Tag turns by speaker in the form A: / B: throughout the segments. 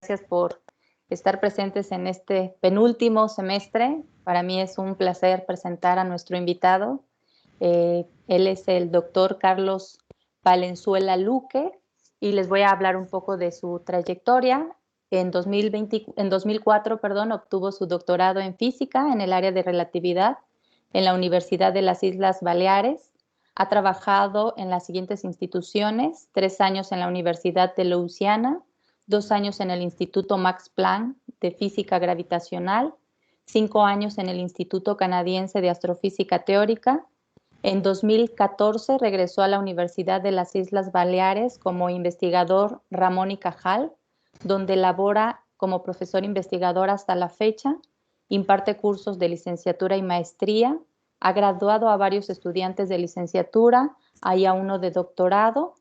A: gracias por estar presentes en este penúltimo semestre. Para mí es un placer presentar a nuestro invitado. Él es el doctor Carlos Valenzuela Luque y les voy a hablar un poco de su trayectoria. En 2004, obtuvo su doctorado en física en el área de relatividad en la Universidad de las Islas Baleares. Ha trabajado en las siguientes instituciones: 3 años en la Universidad de Louisiana, 2 años en el Instituto Max Planck de Física Gravitacional, 5 años en el Instituto Canadiense de Astrofísica Teórica. En 2014 regresó a la Universidad de las Islas Baleares como investigador Ramón y Cajal, donde labora como profesor investigador hasta la fecha, imparte cursos de licenciatura y maestría, ha graduado a varios estudiantes de licenciatura, hay a uno de doctorado.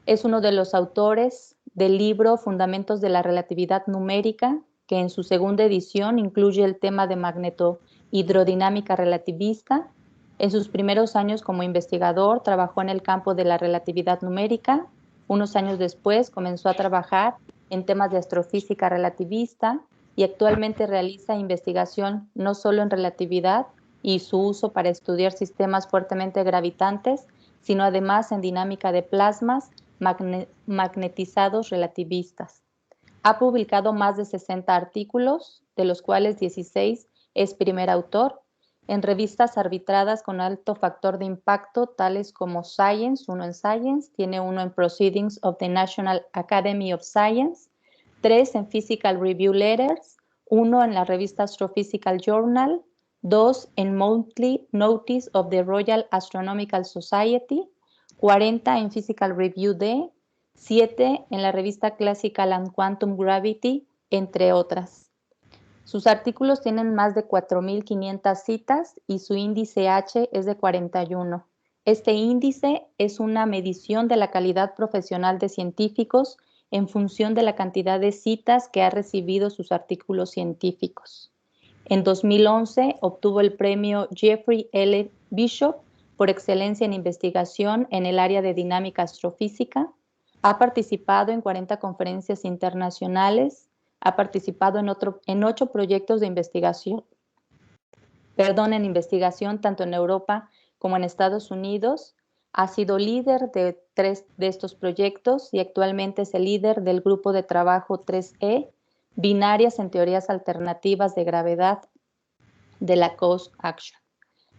A: Es uno de los autores del libro Fundamentos de la Relatividad Numérica, que en su segunda edición incluye el tema de magnetohidrodinámica relativista. En sus primeros años como investigador trabajó en el campo de la relatividad numérica. Unos años después comenzó a trabajar en temas de astrofísica relativista y actualmente realiza investigación no solo en relatividad y su uso para estudiar sistemas fuertemente gravitantes, sino además en dinámica de plasmas magnetizados relativistas. Ha publicado más de 60 artículos, de los cuales 16 es primer autor, en revistas arbitradas con alto factor de impacto, tales como Science, uno en Science, tiene uno en Proceedings of the National Academy of Science, 3 en Physical Review Letters, 1 en la revista Astrophysical Journal, 2 en Monthly Notice of the Royal Astronomical Society, 40 en Physical Review D, 7 en la revista Classical and Quantum Gravity, entre otras. Sus artículos tienen más de 4.500 citas y su índice H es de 41. Este índice es una medición de la calidad profesional de científicos en función de la cantidad de citas que ha recibido sus artículos científicos. En 2011 obtuvo el premio Jeffrey L. Bishop por excelencia en investigación en el área de dinámica astrofísica. Ha participado en 40 conferencias internacionales. Ha participado en 8 proyectos de investigación, en investigación tanto en Europa como en Estados Unidos. Ha sido líder de 3 de estos proyectos y actualmente es el líder del grupo de trabajo 3E, binarias en teorías alternativas de gravedad, de la Coast Action.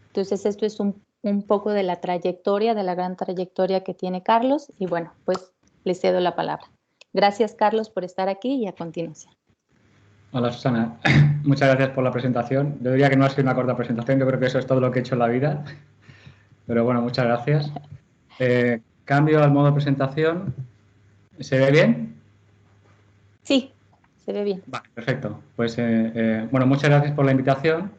A: Entonces, esto es un poco de la trayectoria, de la gran trayectoria que tiene Carlos, y bueno, pues le cedo la palabra. Gracias, Carlos, por estar aquí y a continuación.
B: Hola, Susana. Muchas gracias por la presentación. Yo diría que no ha sido una corta presentación, yo creo que eso es todo lo que he hecho en la vida. Pero bueno, muchas gracias. Cambio al modo presentación. ¿Se ve bien?
A: Sí, se ve bien.
B: Vale, perfecto. Pues bueno, muchas gracias por la invitación.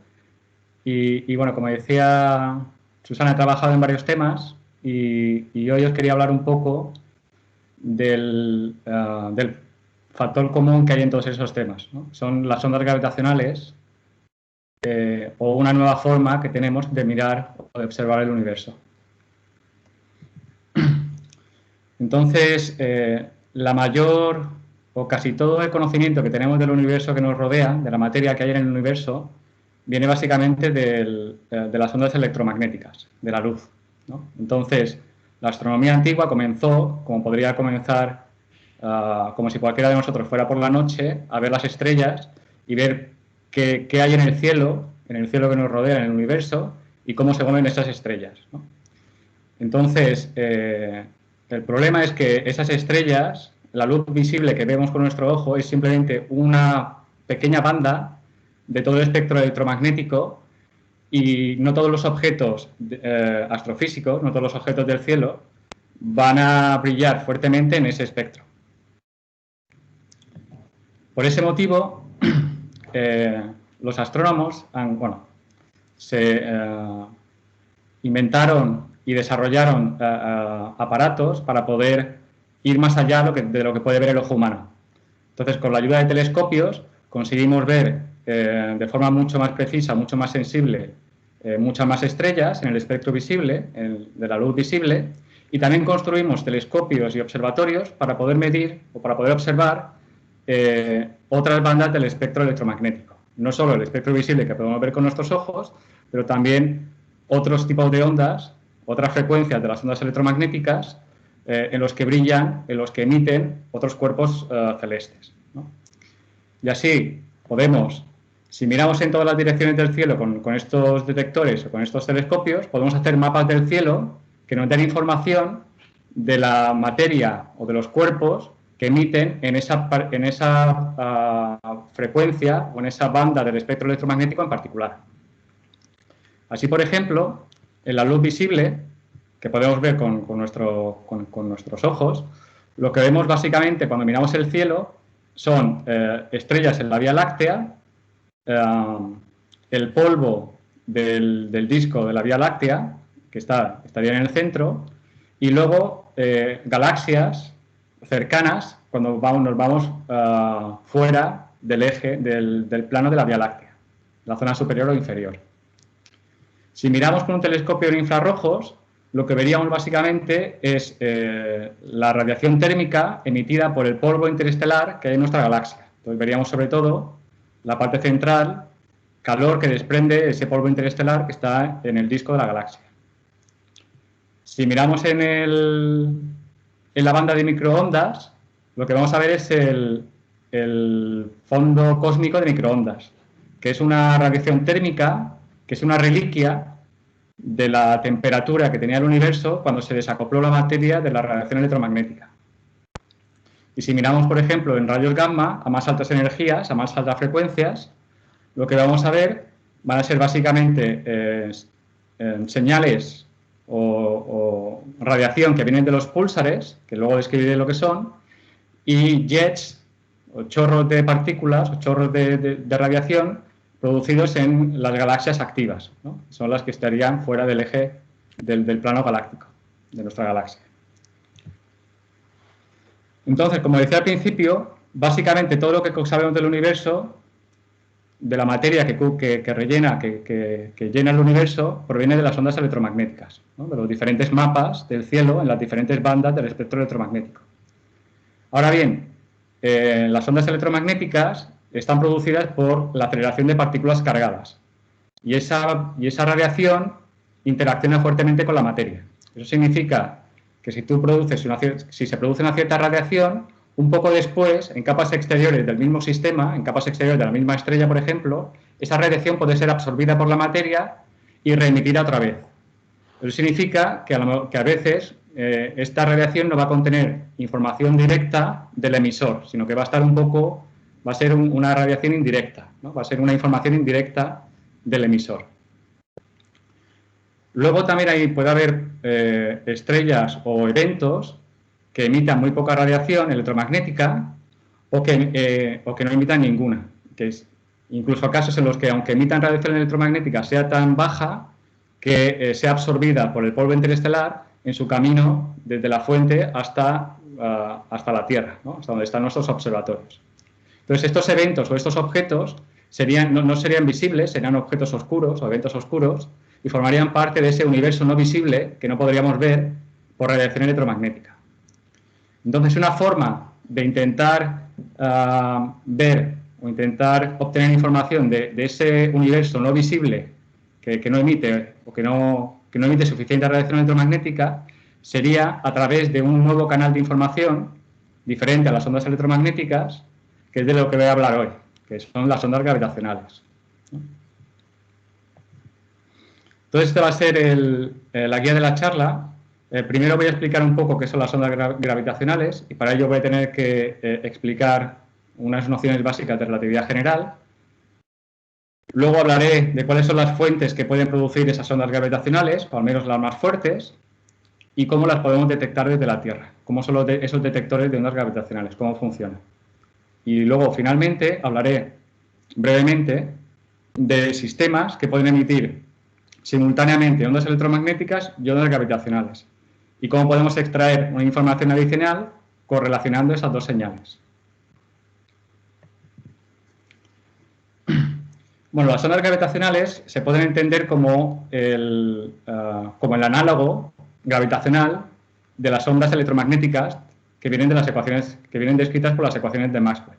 B: Y bueno, como decía Susana, he trabajado en varios temas y hoy os quería hablar un poco del factor común que hay en todos esos temas, ¿no? Son las ondas gravitacionales o una nueva forma que tenemos de mirar o de observar el universo. Entonces, la mayor o casi todo el conocimiento que tenemos del universo que nos rodea, de la materia que hay en el universo, viene básicamente de las ondas electromagnéticas, de la luz, ¿no? Entonces, la astronomía antigua comenzó, como podría comenzar, como si cualquiera de nosotros fuera por la noche, a ver las estrellas y ver qué hay en el cielo que nos rodea, en el universo, y cómo se mueven esas estrellas, ¿no? Entonces, el problema es que esas estrellas, la luz visible que vemos con nuestro ojo, es simplemente una pequeña banda de todo el espectro electromagnético y no todos los objetos astrofísicos, no todos los objetos del cielo van a brillar fuertemente en ese espectro. Por ese motivo, los astrónomos inventaron y desarrollaron aparatos para poder ir más allá de lo que puede ver el ojo humano. Entonces, con la ayuda de telescopios, conseguimos ver de forma mucho más precisa, mucho más sensible, muchas más estrellas en el espectro visible, de la luz visible, y también construimos telescopios y observatorios para poder medir o para poder observar otras bandas del espectro electromagnético. No solo el espectro visible que podemos ver con nuestros ojos, pero también otros tipos de ondas, otras frecuencias de las ondas electromagnéticas en los que brillan, en los que emiten otros cuerpos celestes, ¿no? Y así podemos, si miramos en todas las direcciones del cielo con estos detectores o con estos telescopios, podemos hacer mapas del cielo que nos den información de la materia o de los cuerpos que emiten en esa frecuencia o en esa banda del espectro electromagnético en particular. Así, por ejemplo, en la luz visible, que podemos ver con nuestros ojos, lo que vemos básicamente cuando miramos el cielo son estrellas en la Vía Láctea, el polvo del disco de la Vía Láctea, que estaría en el centro, y luego galaxias cercanas cuando nos vamos fuera del eje, del plano de la Vía Láctea, la zona superior o inferior. Si miramos con un telescopio en infrarrojos, lo que veríamos básicamente es la radiación térmica emitida por el polvo interestelar que hay en nuestra galaxia. Entonces veríamos sobre todo la parte central, calor que desprende ese polvo interestelar que está en el disco de la galaxia. Si miramos en la banda de microondas, lo que vamos a ver es el fondo cósmico de microondas, que es una radiación térmica, que es una reliquia de la temperatura que tenía el universo cuando se desacopló la materia de la radiación electromagnética. Y si miramos, por ejemplo, en rayos gamma, a más altas energías, a más altas frecuencias, lo que vamos a ver van a ser básicamente señales o radiación que vienen de los púlsares, que luego describiré lo que son, y jets, o chorros de partículas, o chorros de radiación producidos en las galaxias activas, ¿no? Son las que estarían fuera del eje del plano galáctico, de nuestra galaxia. Entonces, como decía al principio, básicamente todo lo que sabemos del universo, de la materia que rellena, que llena el universo, proviene de las ondas electromagnéticas, ¿no? De los diferentes mapas del cielo en las diferentes bandas del espectro electromagnético. Ahora bien, las ondas electromagnéticas están producidas por la aceleración de partículas cargadas y esa radiación interacciona fuertemente con la materia. Eso significa que si se produce una cierta radiación, un poco después, en capas exteriores del mismo sistema, en capas exteriores de la misma estrella, por ejemplo, esa radiación puede ser absorbida por la materia y reemitida otra vez. Eso significa que a veces esta radiación no va a contener información directa del emisor, sino que va a ser una radiación indirecta, ¿no? Va a ser una información indirecta del emisor. Luego también puede haber estrellas o eventos que emitan muy poca radiación electromagnética o que no emitan ninguna. Que es incluso casos en los que, aunque emitan radiación electromagnética, sea tan baja que sea absorbida por el polvo interestelar en su camino desde la fuente hasta la Tierra, ¿no? Hasta donde están nuestros observatorios. Entonces, estos eventos o estos objetos no serían visibles, serían objetos oscuros o eventos oscuros y formarían parte de ese universo no visible que no podríamos ver por radiación electromagnética. Entonces, una forma de intentar ver o intentar obtener información de ese universo no visible que no emite o que no emite suficiente radiación electromagnética sería a través de un nuevo canal de información diferente a las ondas electromagnéticas, que es de lo que voy a hablar hoy, que son las ondas gravitacionales. Entonces, esta va a ser la guía de la charla. Primero voy a explicar un poco qué son las ondas gravitacionales y para ello voy a tener que explicar unas nociones básicas de relatividad general. Luego hablaré de cuáles son las fuentes que pueden producir esas ondas gravitacionales, o al menos las más fuertes, y cómo las podemos detectar desde la Tierra, cómo son esos detectores de ondas gravitacionales, cómo funcionan. Y luego, finalmente, hablaré brevemente de sistemas que pueden emitir simultáneamente ondas electromagnéticas y ondas gravitacionales y cómo podemos extraer una información adicional correlacionando esas dos señales. Bueno, las ondas gravitacionales se pueden entender como el análogo gravitacional de las ondas electromagnéticas que vienen descritas por las ecuaciones de Maxwell.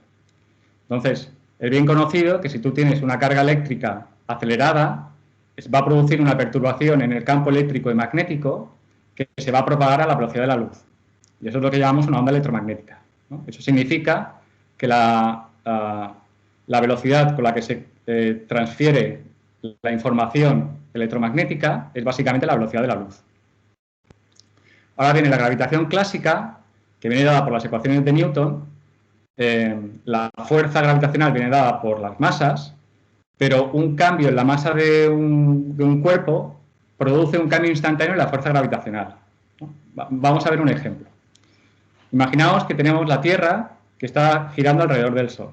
B: Entonces, es bien conocido que si tú tienes una carga eléctrica acelerada, va a producir una perturbación en el campo eléctrico y magnético que se va a propagar a la velocidad de la luz. Y eso es lo que llamamos una onda electromagnética, ¿no? Eso significa que la velocidad con la que se transfiere la información electromagnética es básicamente la velocidad de la luz. Ahora viene la gravitación clásica, que viene dada por las ecuaciones de Newton. La fuerza gravitacional viene dada por las masas, pero un cambio en la masa de un cuerpo produce un cambio instantáneo en la fuerza gravitacional, ¿no? Vamos a ver un ejemplo. Imaginaos que tenemos la Tierra que está girando alrededor del Sol.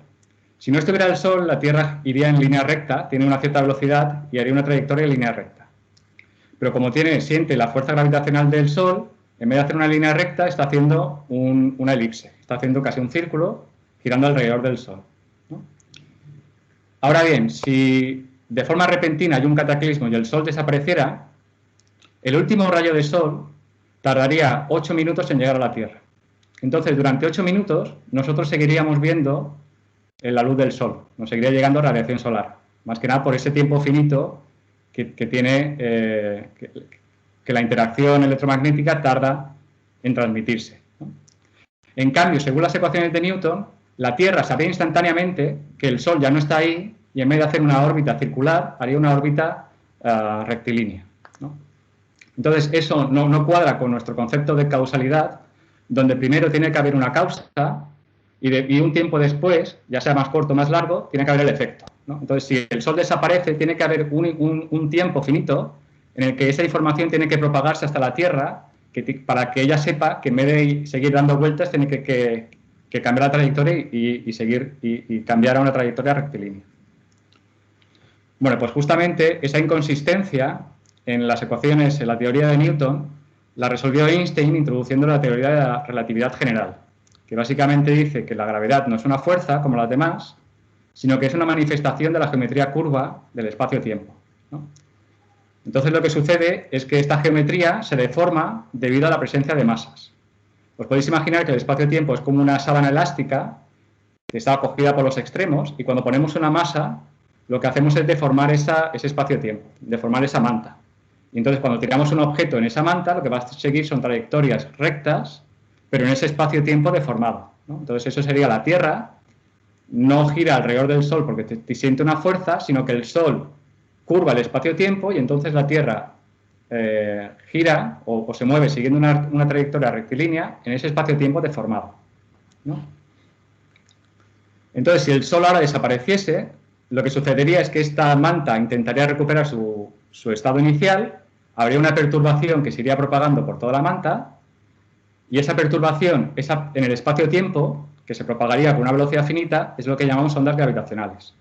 B: Si no estuviera el Sol, la Tierra iría en línea recta, tiene una cierta velocidad y haría una trayectoria en línea recta. Pero como siente la fuerza gravitacional del Sol, en vez de hacer una línea recta, está haciendo una elipse, está haciendo casi un círculo girando alrededor del Sol, ¿no? Ahora bien, si de forma repentina hay un cataclismo y el Sol desapareciera, el último rayo de Sol tardaría 8 minutos en llegar a la Tierra. Entonces, durante 8 minutos, nosotros seguiríamos viendo la luz del Sol, nos seguiría llegando radiación solar, más que nada por ese tiempo finito que tiene que la interacción electromagnética tarda en transmitirse, ¿no? En cambio, según las ecuaciones de Newton, la Tierra sabría instantáneamente que el Sol ya no está ahí y en vez de hacer una órbita circular, haría una órbita rectilínea, ¿no? Entonces, eso no cuadra con nuestro concepto de causalidad, donde primero tiene que haber una causa y un tiempo después, ya sea más corto o más largo, tiene que haber el efecto, ¿no? Entonces, si el Sol desaparece, tiene que haber un tiempo finito en el que esa información tiene que propagarse hasta la Tierra para que ella sepa que en vez de seguir dando vueltas, tiene que cambiar la trayectoria y cambiar a una trayectoria rectilínea. Bueno, pues justamente esa inconsistencia en las ecuaciones, en la teoría de Newton, la resolvió Einstein introduciendo la teoría de la relatividad general, que básicamente dice que la gravedad no es una fuerza como las demás, sino que es una manifestación de la geometría curva del espacio-tiempo, ¿no? Entonces lo que sucede es que esta geometría se deforma debido a la presencia de masas. Os podéis imaginar que el espacio-tiempo es como una sábana elástica que está acogida por los extremos y cuando ponemos una masa lo que hacemos es deformar ese espacio-tiempo, deformar esa manta. Y entonces cuando tiramos un objeto en esa manta lo que va a seguir son trayectorias rectas, pero en ese espacio-tiempo deformado, ¿no? Entonces eso sería la Tierra, no gira alrededor del Sol porque te siente una fuerza, sino que el Sol curva el espacio-tiempo y entonces la Tierra gira o se mueve siguiendo una trayectoria rectilínea en ese espacio-tiempo deformado, ¿no? Entonces, si el Sol ahora desapareciese, lo que sucedería es que esta manta intentaría recuperar su estado inicial, habría una perturbación que se iría propagando por toda la manta y esa perturbación en el espacio-tiempo, que se propagaría con una velocidad finita, es lo que llamamos ondas gravitacionales.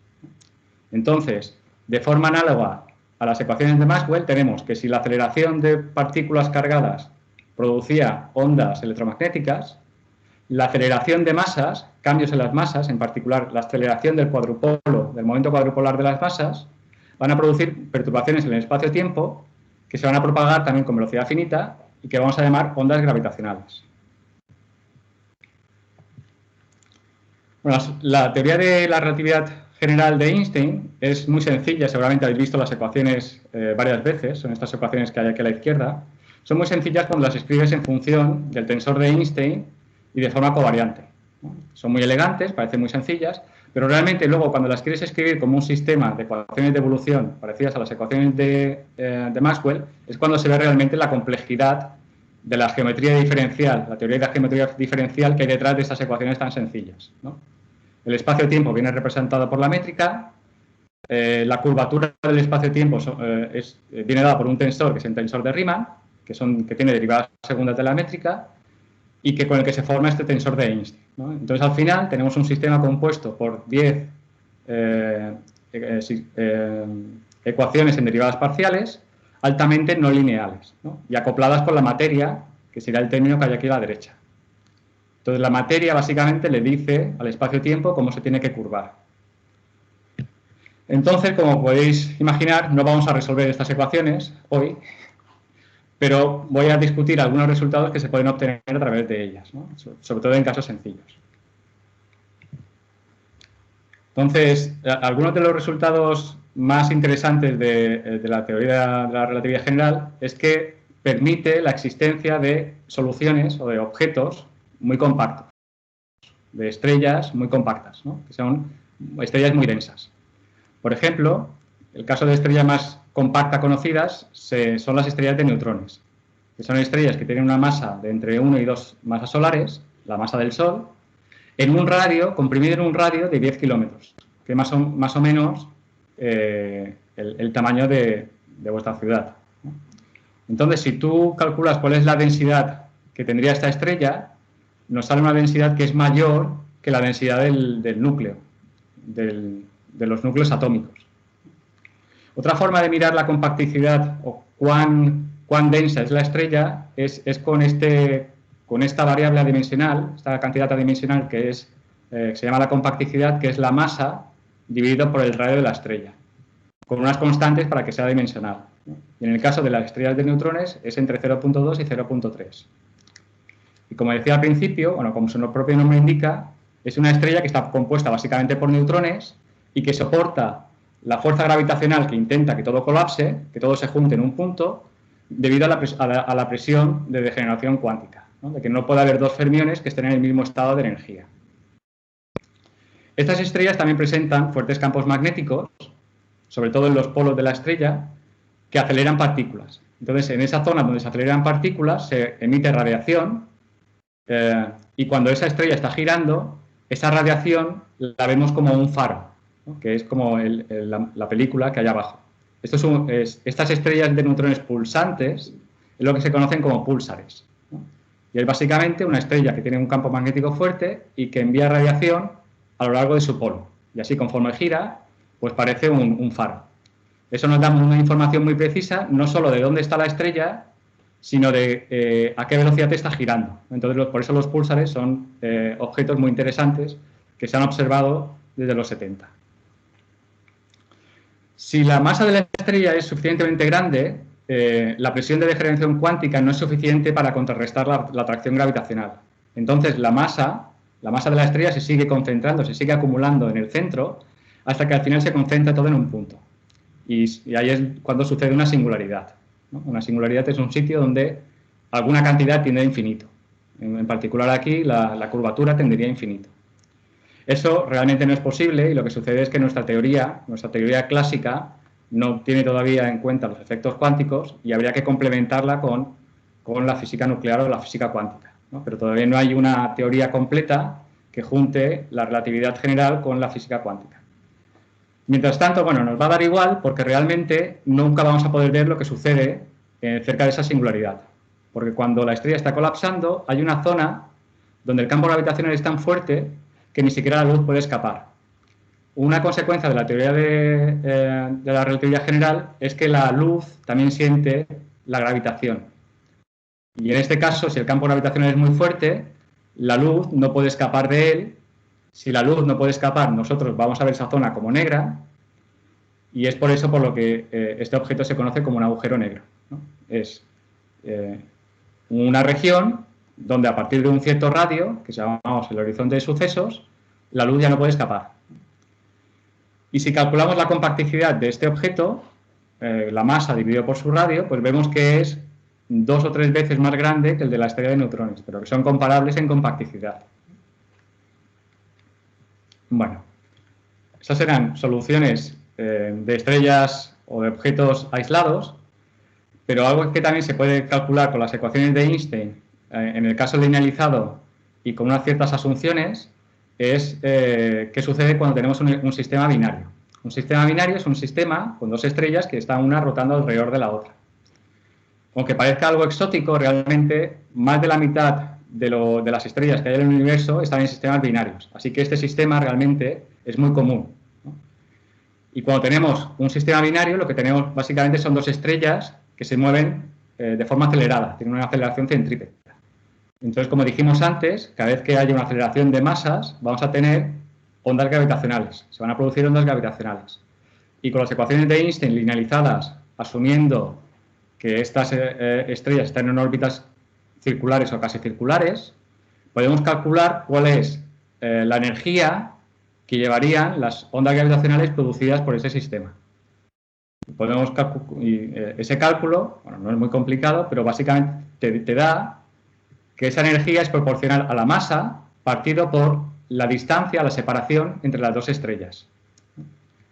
B: Entonces, de forma análoga a las ecuaciones de Maxwell, tenemos que si la aceleración de partículas cargadas producía ondas electromagnéticas, la aceleración de masas, cambios en las masas, en particular la aceleración del momento cuadrupolar de las masas, van a producir perturbaciones en el espacio-tiempo que se van a propagar también con velocidad finita y que vamos a llamar ondas gravitacionales. Bueno, la teoría de la relatividad general de Einstein es muy sencilla, seguramente habéis visto las ecuaciones varias veces, son estas ecuaciones que hay aquí a la izquierda. Son muy sencillas cuando las escribes en función del tensor de Einstein y de forma covariante, ¿no? Son muy elegantes, parecen muy sencillas, pero realmente luego cuando las quieres escribir como un sistema de ecuaciones de evolución parecidas a las ecuaciones de Maxwell, es cuando se ve realmente la complejidad de la geometría diferencial, la teoría de la geometría diferencial que hay detrás de estas ecuaciones tan sencillas, ¿no? El espacio-tiempo viene representado por la métrica, la curvatura del espacio-tiempo viene dada por un tensor que es el tensor de Riemann, que tiene derivadas segundas de la métrica, y con el que se forma este tensor de Einstein, ¿no? Entonces, al final, tenemos un sistema compuesto por 10 ecuaciones en derivadas parciales altamente no lineales, ¿no? Y acopladas con la materia, que sería el término que hay aquí a la derecha. Entonces, la materia básicamente le dice al espacio-tiempo cómo se tiene que curvar. Entonces, como podéis imaginar, no vamos a resolver estas ecuaciones hoy, pero voy a discutir algunos resultados que se pueden obtener a través de ellas, ¿no? Sobre todo en casos sencillos. Entonces, algunos de los resultados más interesantes de la teoría de la relatividad general es que permite la existencia de soluciones o de objetos muy compactos, de estrellas muy compactas, ¿no? Que son estrellas muy densas. Por ejemplo, el caso de estrella más compacta conocidas son las estrellas de neutrones, que son estrellas que tienen una masa de entre 1 y 2 masas solares, la masa del Sol, en un radio, comprimido en un radio de 10 kilómetros, que más o menos el tamaño de vuestra ciudad. Entonces, si tú calculas cuál es la densidad que tendría esta estrella, nos sale una densidad que es mayor que la densidad del núcleo, de los núcleos atómicos. Otra forma de mirar la compacticidad o cuán densa es la estrella es con esta variable adimensional, esta cantidad adimensional que se llama la compacticidad, que es la masa dividido por el radio de la estrella, con unas constantes para que sea dimensional. Y en el caso de las estrellas de neutrones es entre 0.2 y 0.3. Y como decía al principio, bueno, como su propio nombre indica, es una estrella que está compuesta básicamente por neutrones y que soporta la fuerza gravitacional que intenta que todo colapse, que todo se junte en un punto, debido a la presión de degeneración cuántica, ¿no? De que no puede haber dos fermiones que estén en el mismo estado de energía. Estas estrellas también presentan fuertes campos magnéticos, sobre todo en los polos de la estrella, que aceleran partículas. Entonces, en esa zona donde se aceleran partículas se emite radiación y cuando esa estrella está girando, esa radiación la vemos como un faro, ¿no? Que es como la película que hay abajo. Estas estrellas de neutrones pulsantes es lo que se conocen como púlsares, ¿no? Y es básicamente una estrella que tiene un campo magnético fuerte y que envía radiación a lo largo de su polo. Y así, conforme gira, pues parece un faro. Eso nos da una información muy precisa, no solo de dónde está la estrella, sino de a qué velocidad está girando. Entonces, por eso los púlsares son objetos muy interesantes que se han observado desde los 70. Si la masa de la estrella es suficientemente grande, la presión de degeneración cuántica no es suficiente para contrarrestar la atracción gravitacional. Entonces, la masa de la estrella se sigue concentrando, se sigue acumulando en el centro, hasta que al final se concentra todo en un punto. Y ahí es cuando sucede una singularidad, ¿no? Una singularidad es un sitio donde alguna cantidad tiende a infinito. En particular aquí, la curvatura tendería a infinito. Eso realmente no es posible y lo que sucede es que nuestra teoría clásica no tiene todavía en cuenta los efectos cuánticos y habría que complementarla con la física nuclear o la física cuántica, ¿no? Pero todavía no hay una teoría completa que junte la relatividad general con la física cuántica. Mientras tanto, bueno, nos va a dar igual porque realmente nunca vamos a poder ver lo que sucede cerca de esa singularidad. Porque cuando la estrella está colapsando, hay una zona donde el campo gravitacional es tan fuerte que ni siquiera la luz puede escapar. Una consecuencia de la teoría de la relatividad general es que la luz también siente la gravitación. Y en este caso, si el campo gravitacional es muy fuerte, la luz no puede escapar de él. Si la luz no puede escapar, nosotros vamos a ver esa zona como negra y es por eso por lo que este objeto se conoce como un agujero negro, ¿no? Es una región donde a partir de un cierto radio, que llamamos el horizonte de sucesos, la luz ya no puede escapar. Y si calculamos la compacticidad de este objeto, la masa dividido por su radio, pues vemos que es 2 o 3 veces más grande que el de la estrella de neutrones, pero que son comparables en compacticidad. Bueno, esas eran soluciones de estrellas o de objetos aislados, pero algo que también se puede calcular con las ecuaciones de Einstein en el caso linealizado y con unas ciertas asunciones es qué sucede cuando tenemos un sistema binario. Un sistema binario es un sistema con 2 estrellas que están una rotando alrededor de la otra. Aunque parezca algo exótico, realmente más de la mitad de las estrellas que hay en el universo están en sistemas binarios. Así que este sistema realmente es muy común, ¿no? Y cuando tenemos un sistema binario, lo que tenemos básicamente son 2 estrellas que se mueven de forma acelerada, tienen una aceleración centrípeta. Entonces, como dijimos antes, cada vez que haya una aceleración de masas, vamos a tener ondas gravitacionales, se van a producir ondas gravitacionales. Y con las ecuaciones de Einstein linealizadas, asumiendo que estas estrellas están en órbitas circulares o casi circulares, podemos calcular cuál es la energía que llevarían las ondas gravitacionales producidas por ese sistema. Podemos ese cálculo, bueno, no es muy complicado, pero básicamente te da que esa energía es proporcional a la masa partido por la distancia, la separación entre las dos estrellas,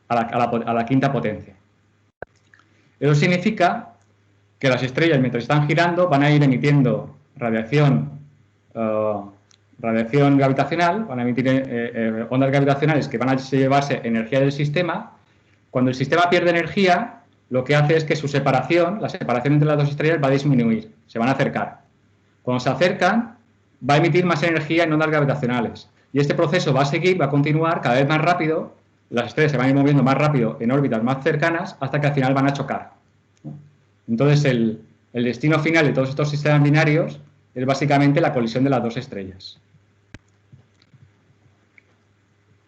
B: a la quinta potencia. Eso significa que las estrellas, mientras están girando, van a ir emitiendo radiación gravitacional, van a emitir ondas gravitacionales que van a llevarse energía del sistema. Cuando el sistema pierde energía, lo que hace es que su separación, la separación entre las dos estrellas va a disminuir, se van a acercar. Cuando se acercan, va a emitir más energía en ondas gravitacionales. Y este proceso va a seguir, va a continuar cada vez más rápido, las estrellas se van a ir moviendo más rápido en órbitas más cercanas hasta que al final van a chocar. Entonces, el destino final de todos estos sistemas binarios es básicamente la colisión de las dos estrellas.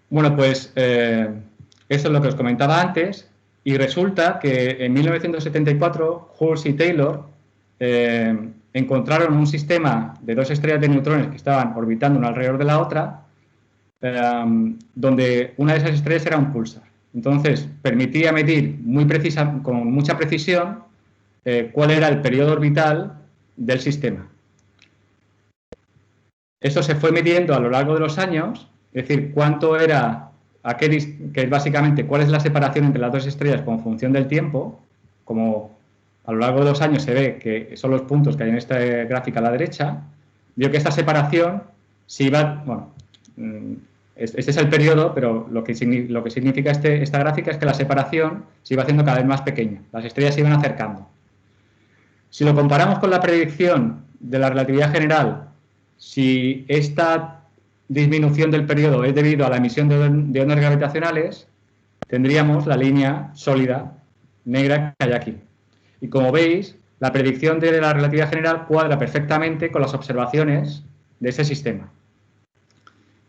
B: Bueno, pues eso es lo que os comentaba antes, y resulta que en 1974 Hulse y Taylor encontraron un sistema de dos estrellas de neutrones que estaban orbitando una alrededor de la otra, donde una de esas estrellas era un púlsar. Entonces, permitía medir con mucha precisión cuál era el periodo orbital del sistema. Eso se fue midiendo a lo largo de los años, es decir, cuánto era, que es básicamente cuál es la separación entre las dos estrellas con función del tiempo, como a lo largo de los años se ve que son los puntos que hay en esta gráfica a la derecha, vio que esta separación se iba, bueno, este es el periodo, pero lo que significa esta gráfica es que la separación se iba haciendo cada vez más pequeña, las estrellas se iban acercando. Si lo comparamos con la predicción de la relatividad general, si esta disminución del periodo es debido a la emisión de ondas gravitacionales, tendríamos la línea sólida negra que hay aquí. Y como veis, la predicción de la relatividad general cuadra perfectamente con las observaciones de ese sistema.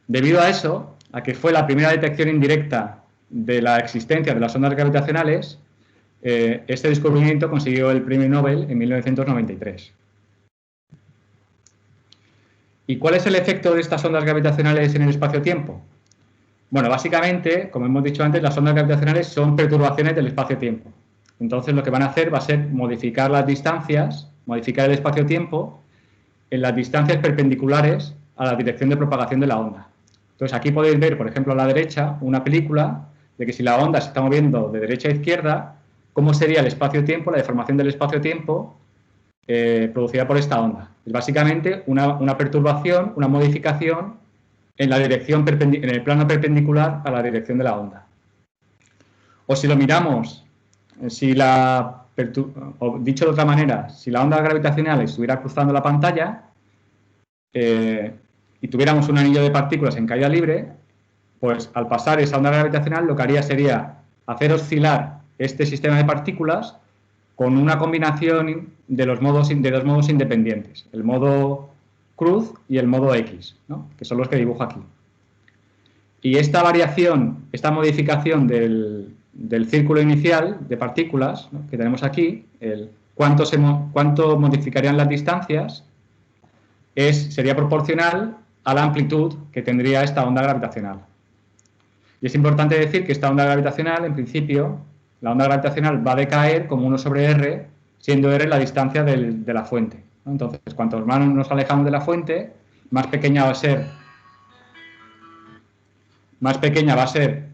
B: Debido a eso, a que fue la primera detección indirecta de la existencia de las ondas gravitacionales, este descubrimiento consiguió el premio Nobel en 1993. ¿Y cuál es el efecto de estas ondas gravitacionales en el espacio-tiempo? Bueno, básicamente, como hemos dicho antes, las ondas gravitacionales son perturbaciones del espacio-tiempo. Entonces, lo que van a hacer va a ser modificar las distancias, modificar el espacio-tiempo en las distancias perpendiculares a la dirección de propagación de la onda. Entonces, aquí podéis ver, por ejemplo, a la derecha, una película de que si la onda se está moviendo de derecha a izquierda, cómo sería el espacio-tiempo, la deformación del espacio-tiempo producida por esta onda. Es básicamente una perturbación, una modificación en la dirección en el plano perpendicular a la dirección de la onda. O si lo miramos, o dicho de otra manera, si la onda gravitacional estuviera cruzando la pantalla y tuviéramos un anillo de partículas en caída libre, pues al pasar esa onda gravitacional lo que haría sería hacer oscilar este sistema de partículas con una combinación de dos modos independientes, el modo cruz y el modo X, ¿no? Que son los que dibujo aquí. Y esta variación, esta modificación del círculo inicial de partículas, ¿no?, que tenemos aquí, cuánto modificarían las distancias, sería proporcional a la amplitud que tendría esta onda gravitacional. Y es importante decir que esta onda gravitacional, en principio, la onda gravitacional va a decaer como 1 sobre R, siendo R la distancia de la fuente, ¿no? Entonces, cuanto más nos alejamos de la fuente, más pequeña va a ser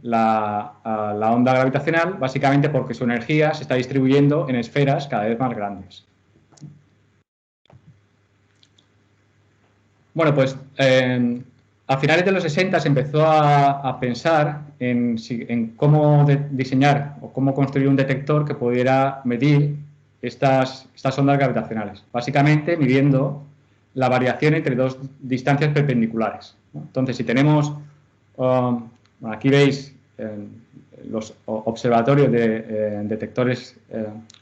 B: la onda gravitacional, básicamente porque su energía se está distribuyendo en esferas cada vez más grandes. Bueno, pues a finales de los 60 se empezó a pensar en cómo diseñar o cómo construir un detector que pudiera medir estas ondas gravitacionales, básicamente midiendo la variación entre dos distancias perpendiculares, ¿no? Entonces, si tenemos, aquí veis los observatorios de detectores,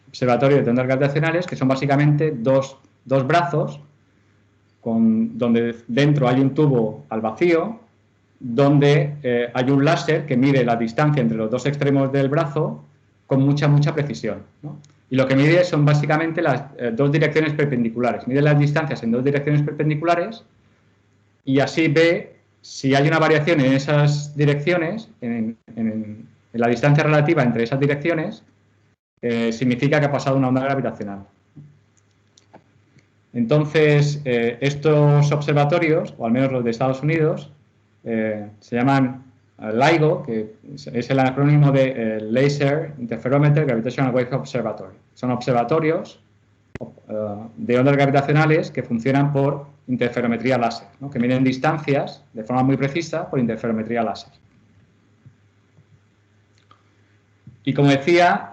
B: observatorios de ondas gravitacionales, que son básicamente dos brazos, donde dentro hay un tubo al vacío, donde hay un láser que mide la distancia entre los dos extremos del brazo con mucha precisión, ¿no? Y lo que mide son básicamente las dos direcciones perpendiculares. Mide las distancias en dos direcciones perpendiculares y así ve si hay una variación en esas direcciones, en la distancia relativa entre esas direcciones, significa que ha pasado una onda gravitacional. Entonces, estos observatorios, o al menos los de Estados Unidos, se llaman LIGO, que es el acrónimo de Laser Interferometer Gravitational Wave Observatory. Son observatorios de ondas gravitacionales que funcionan por interferometría láser, ¿no? Que miden distancias de forma muy precisa por interferometría láser. Y como decía,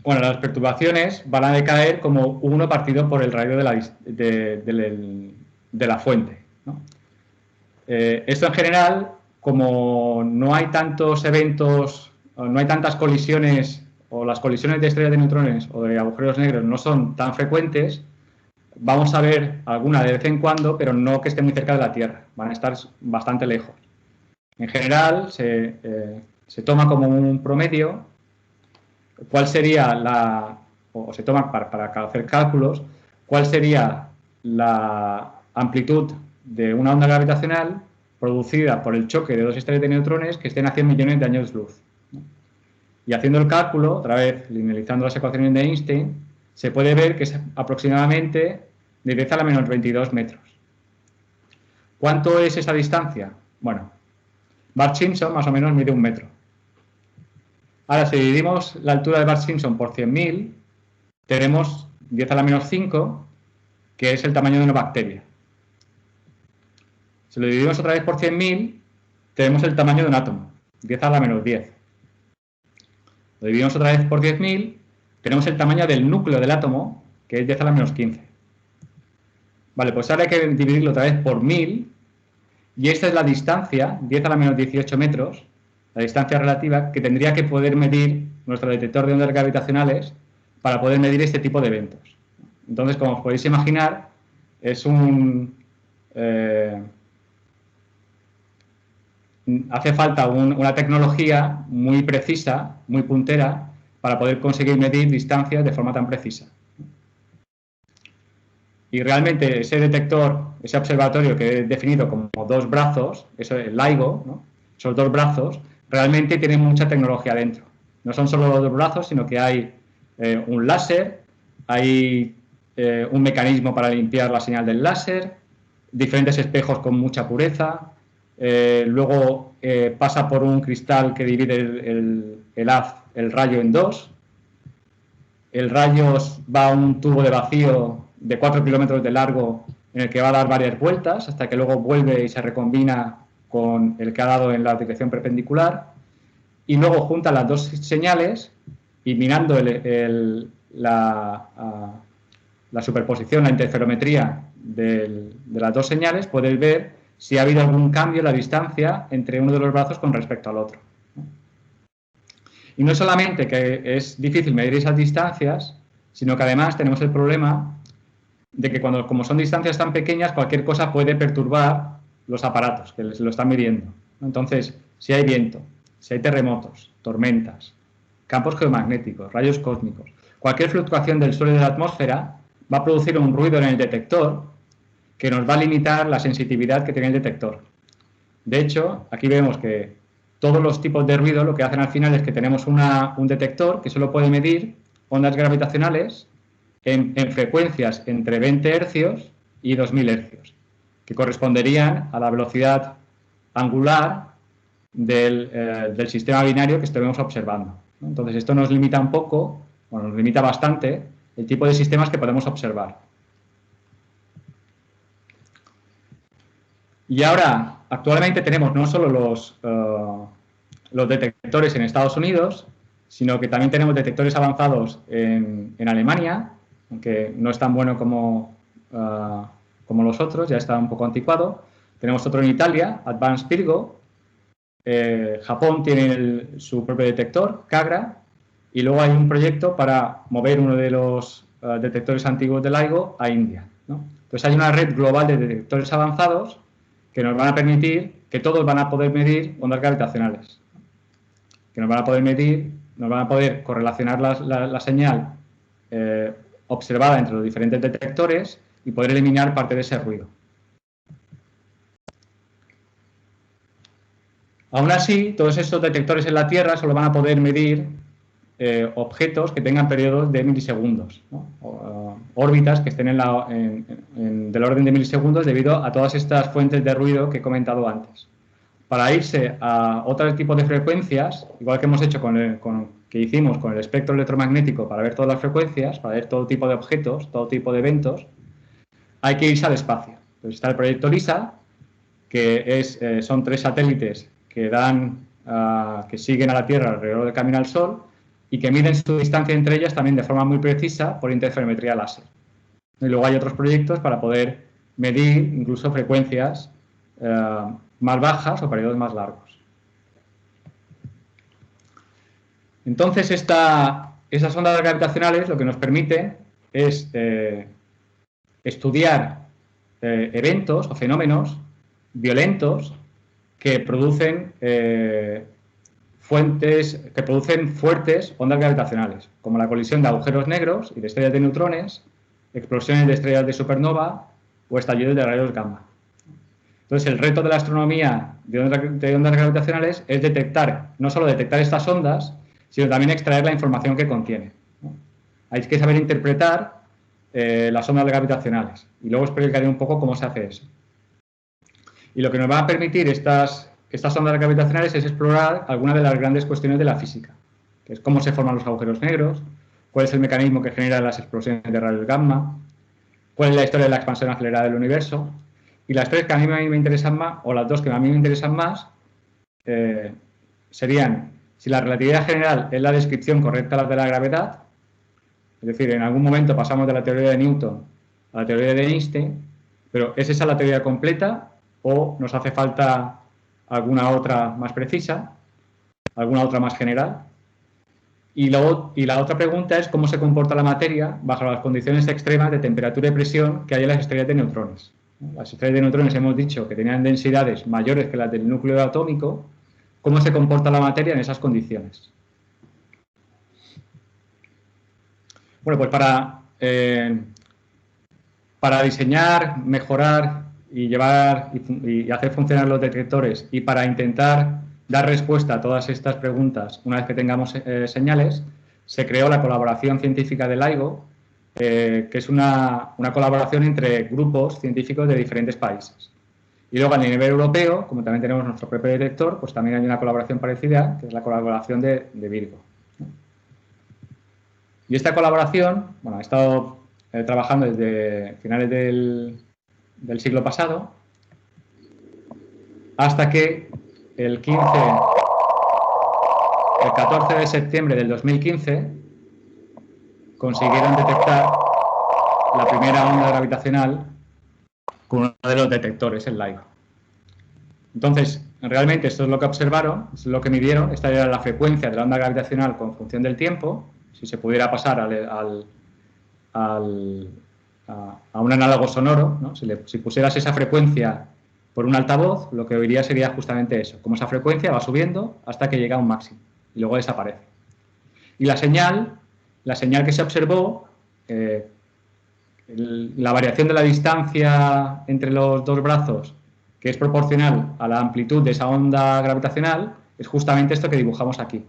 B: bueno, las perturbaciones van a decaer como 1 partido por el radio de la fuente, ¿no? Esto en general, como no hay tantos eventos, no hay tantas colisiones, o las colisiones de estrellas de neutrones o de agujeros negros no son tan frecuentes, vamos a ver alguna de vez en cuando, pero no que esté muy cerca de la Tierra, van a estar bastante lejos. En general, se toma como un promedio cuál sería o se toma para hacer cálculos, cuál sería la amplitud de una onda gravitacional producida por el choque de 2 estrellas de neutrones que estén a 100 millones de años luz. Y haciendo el cálculo, otra vez linealizando las ecuaciones de Einstein, se puede ver que es aproximadamente de 10 a la menos 22 metros. ¿Cuánto es esa distancia? Bueno, Bart Simpson más o menos mide 1 metro. Ahora, si dividimos la altura de Bart Simpson por 100.000, tenemos 10 a la menos 5, que es el tamaño de una bacteria. Si lo dividimos otra vez por 100.000, tenemos el tamaño de un átomo, 10 a la menos 10. Lo dividimos otra vez por 10.000, tenemos el tamaño del núcleo del átomo, que es 10 a la menos 15. Vale, pues ahora hay que dividirlo otra vez por 1000, y esta es la distancia, 10 a la menos 18 metros, la distancia relativa que tendría que poder medir nuestro detector de ondas gravitacionales para poder medir este tipo de eventos. Entonces, como os podéis imaginar, es hace falta una tecnología muy precisa, muy puntera, para poder conseguir medir distancias de forma tan precisa. Y realmente ese detector, ese observatorio que he definido como 2 brazos, eso es el LIGO, ¿no? Esos 2 brazos, realmente tienen mucha tecnología dentro. No son solo los 2 brazos, sino que hay un láser, hay un mecanismo para limpiar la señal del láser, diferentes espejos con mucha pureza, luego pasa por un cristal que divide el rayo en 2. El rayo va a un tubo de vacío de 4 kilómetros de largo en el que va a dar varias vueltas hasta que luego vuelve y se recombina con el que ha dado en la dirección perpendicular, y luego junta las 2 señales y mirando la superposición, la interferometría de las 2 señales, podéis ver si ha habido algún cambio en la distancia entre uno de los brazos con respecto al otro. Y no solamente que es difícil medir esas distancias, sino que además tenemos el problema de que como son distancias tan pequeñas, cualquier cosa puede perturbar los aparatos que lo están midiendo. Entonces, si hay viento, si hay terremotos, tormentas, campos geomagnéticos, rayos cósmicos, cualquier fluctuación del suelo y de la atmósfera va a producir un ruido en el detector que nos va a limitar la sensibilidad que tiene el detector. De hecho, aquí vemos que todos los tipos de ruido lo que hacen al final es que tenemos un detector que solo puede medir ondas gravitacionales en frecuencias entre 20 hercios y 2000 hercios, que corresponderían a la velocidad angular del sistema binario que estemos observando. Entonces, esto nos limita un poco, bueno, nos limita bastante el tipo de sistemas que podemos observar. Y ahora, actualmente tenemos no solo los detectores en Estados Unidos, sino que también tenemos detectores avanzados en Alemania, aunque no es tan bueno como los otros, ya está un poco anticuado. Tenemos otro en Italia, Advanced Virgo. Japón tiene su propio detector, Kagra, y luego hay un proyecto para mover uno de los detectores antiguos de LIGO a India, ¿no? Entonces hay una red global de detectores avanzados que nos van a permitir que todos van a poder medir ondas gravitacionales, que nos van a poder medir, nos van a poder correlacionar la señal observada entre los diferentes detectores y poder eliminar parte de ese ruido. Aún así, todos estos detectores en la Tierra solo van a poder medir objetos que tengan periodos de milisegundos, ¿no? Órbitas que estén del orden de milisegundos debido a todas estas fuentes de ruido que he comentado antes. Para irse a otro tipo de frecuencias, igual que hemos hecho que hicimos con el espectro electromagnético para ver todas las frecuencias, para ver todo tipo de objetos, todo tipo de eventos, hay que irse al espacio. Entonces está el proyecto LISA, que son 3 satélites que siguen a la Tierra alrededor del camino al Sol y que miden su distancia entre ellas también de forma muy precisa por interferometría láser. Y luego hay otros proyectos para poder medir incluso frecuencias más bajas o periodos más largos. Entonces, esas ondas gravitacionales lo que nos permite es estudiar eventos o fenómenos violentos que producen fuertes ondas gravitacionales, como la colisión de agujeros negros y de estrellas de neutrones, explosiones de estrellas de supernova o estallidos de rayos gamma. Entonces, el reto de la astronomía de ondas gravitacionales es no solo detectar estas ondas, sino también extraer la información que contiene, ¿no? Hay que saber interpretar las ondas gravitacionales y luego explicaré un poco cómo se hace eso. Y lo que nos va a permitir estas ondas gravitacionales es explorar algunas de las grandes cuestiones de la física, que es cómo se forman los agujeros negros, cuál es el mecanismo que genera las explosiones de rayos gamma, cuál es la historia de la expansión acelerada del universo. Y las 3 que a mí me interesan más, o las 2 que a mí me interesan más, serían si la relatividad general es la descripción correcta de la gravedad, es decir, en algún momento pasamos de la teoría de Newton a la teoría de Einstein, pero ¿es esa la teoría completa o nos hace falta alguna otra más precisa, alguna otra más general? Y la otra pregunta es cómo se comporta la materia bajo las condiciones extremas de temperatura y presión que hay en las estrellas de neutrones. Las estrellas de neutrones hemos dicho que tenían densidades mayores que las del núcleo atómico. ¿Cómo se comporta la materia en esas condiciones? Bueno, pues para diseñar, mejorar y hacer funcionar los detectores y para intentar dar respuesta a todas estas preguntas una vez que tengamos señales, se creó la colaboración científica del LIGO, que es una colaboración entre grupos científicos de diferentes países. Y luego a nivel europeo, como también tenemos nuestro propio detector, pues también hay una colaboración parecida, que es la colaboración de Virgo. Y esta colaboración, bueno, ha estado trabajando desde finales del siglo pasado hasta que el 14 de septiembre del 2015 consiguieron detectar la primera onda gravitacional con uno de los detectores, el LIGO. Entonces, realmente esto es lo que observaron, esto es lo que midieron, esta era la frecuencia de la onda gravitacional con función del tiempo, si se pudiera pasar a un análogo sonoro, ¿no? Si pusieras esa frecuencia por un altavoz, lo que oiría sería justamente eso, como esa frecuencia va subiendo hasta que llega a un máximo y luego desaparece. Y la señal que se observó, la variación de la distancia entre los dos brazos, que es proporcional a la amplitud de esa onda gravitacional, es justamente esto que dibujamos aquí,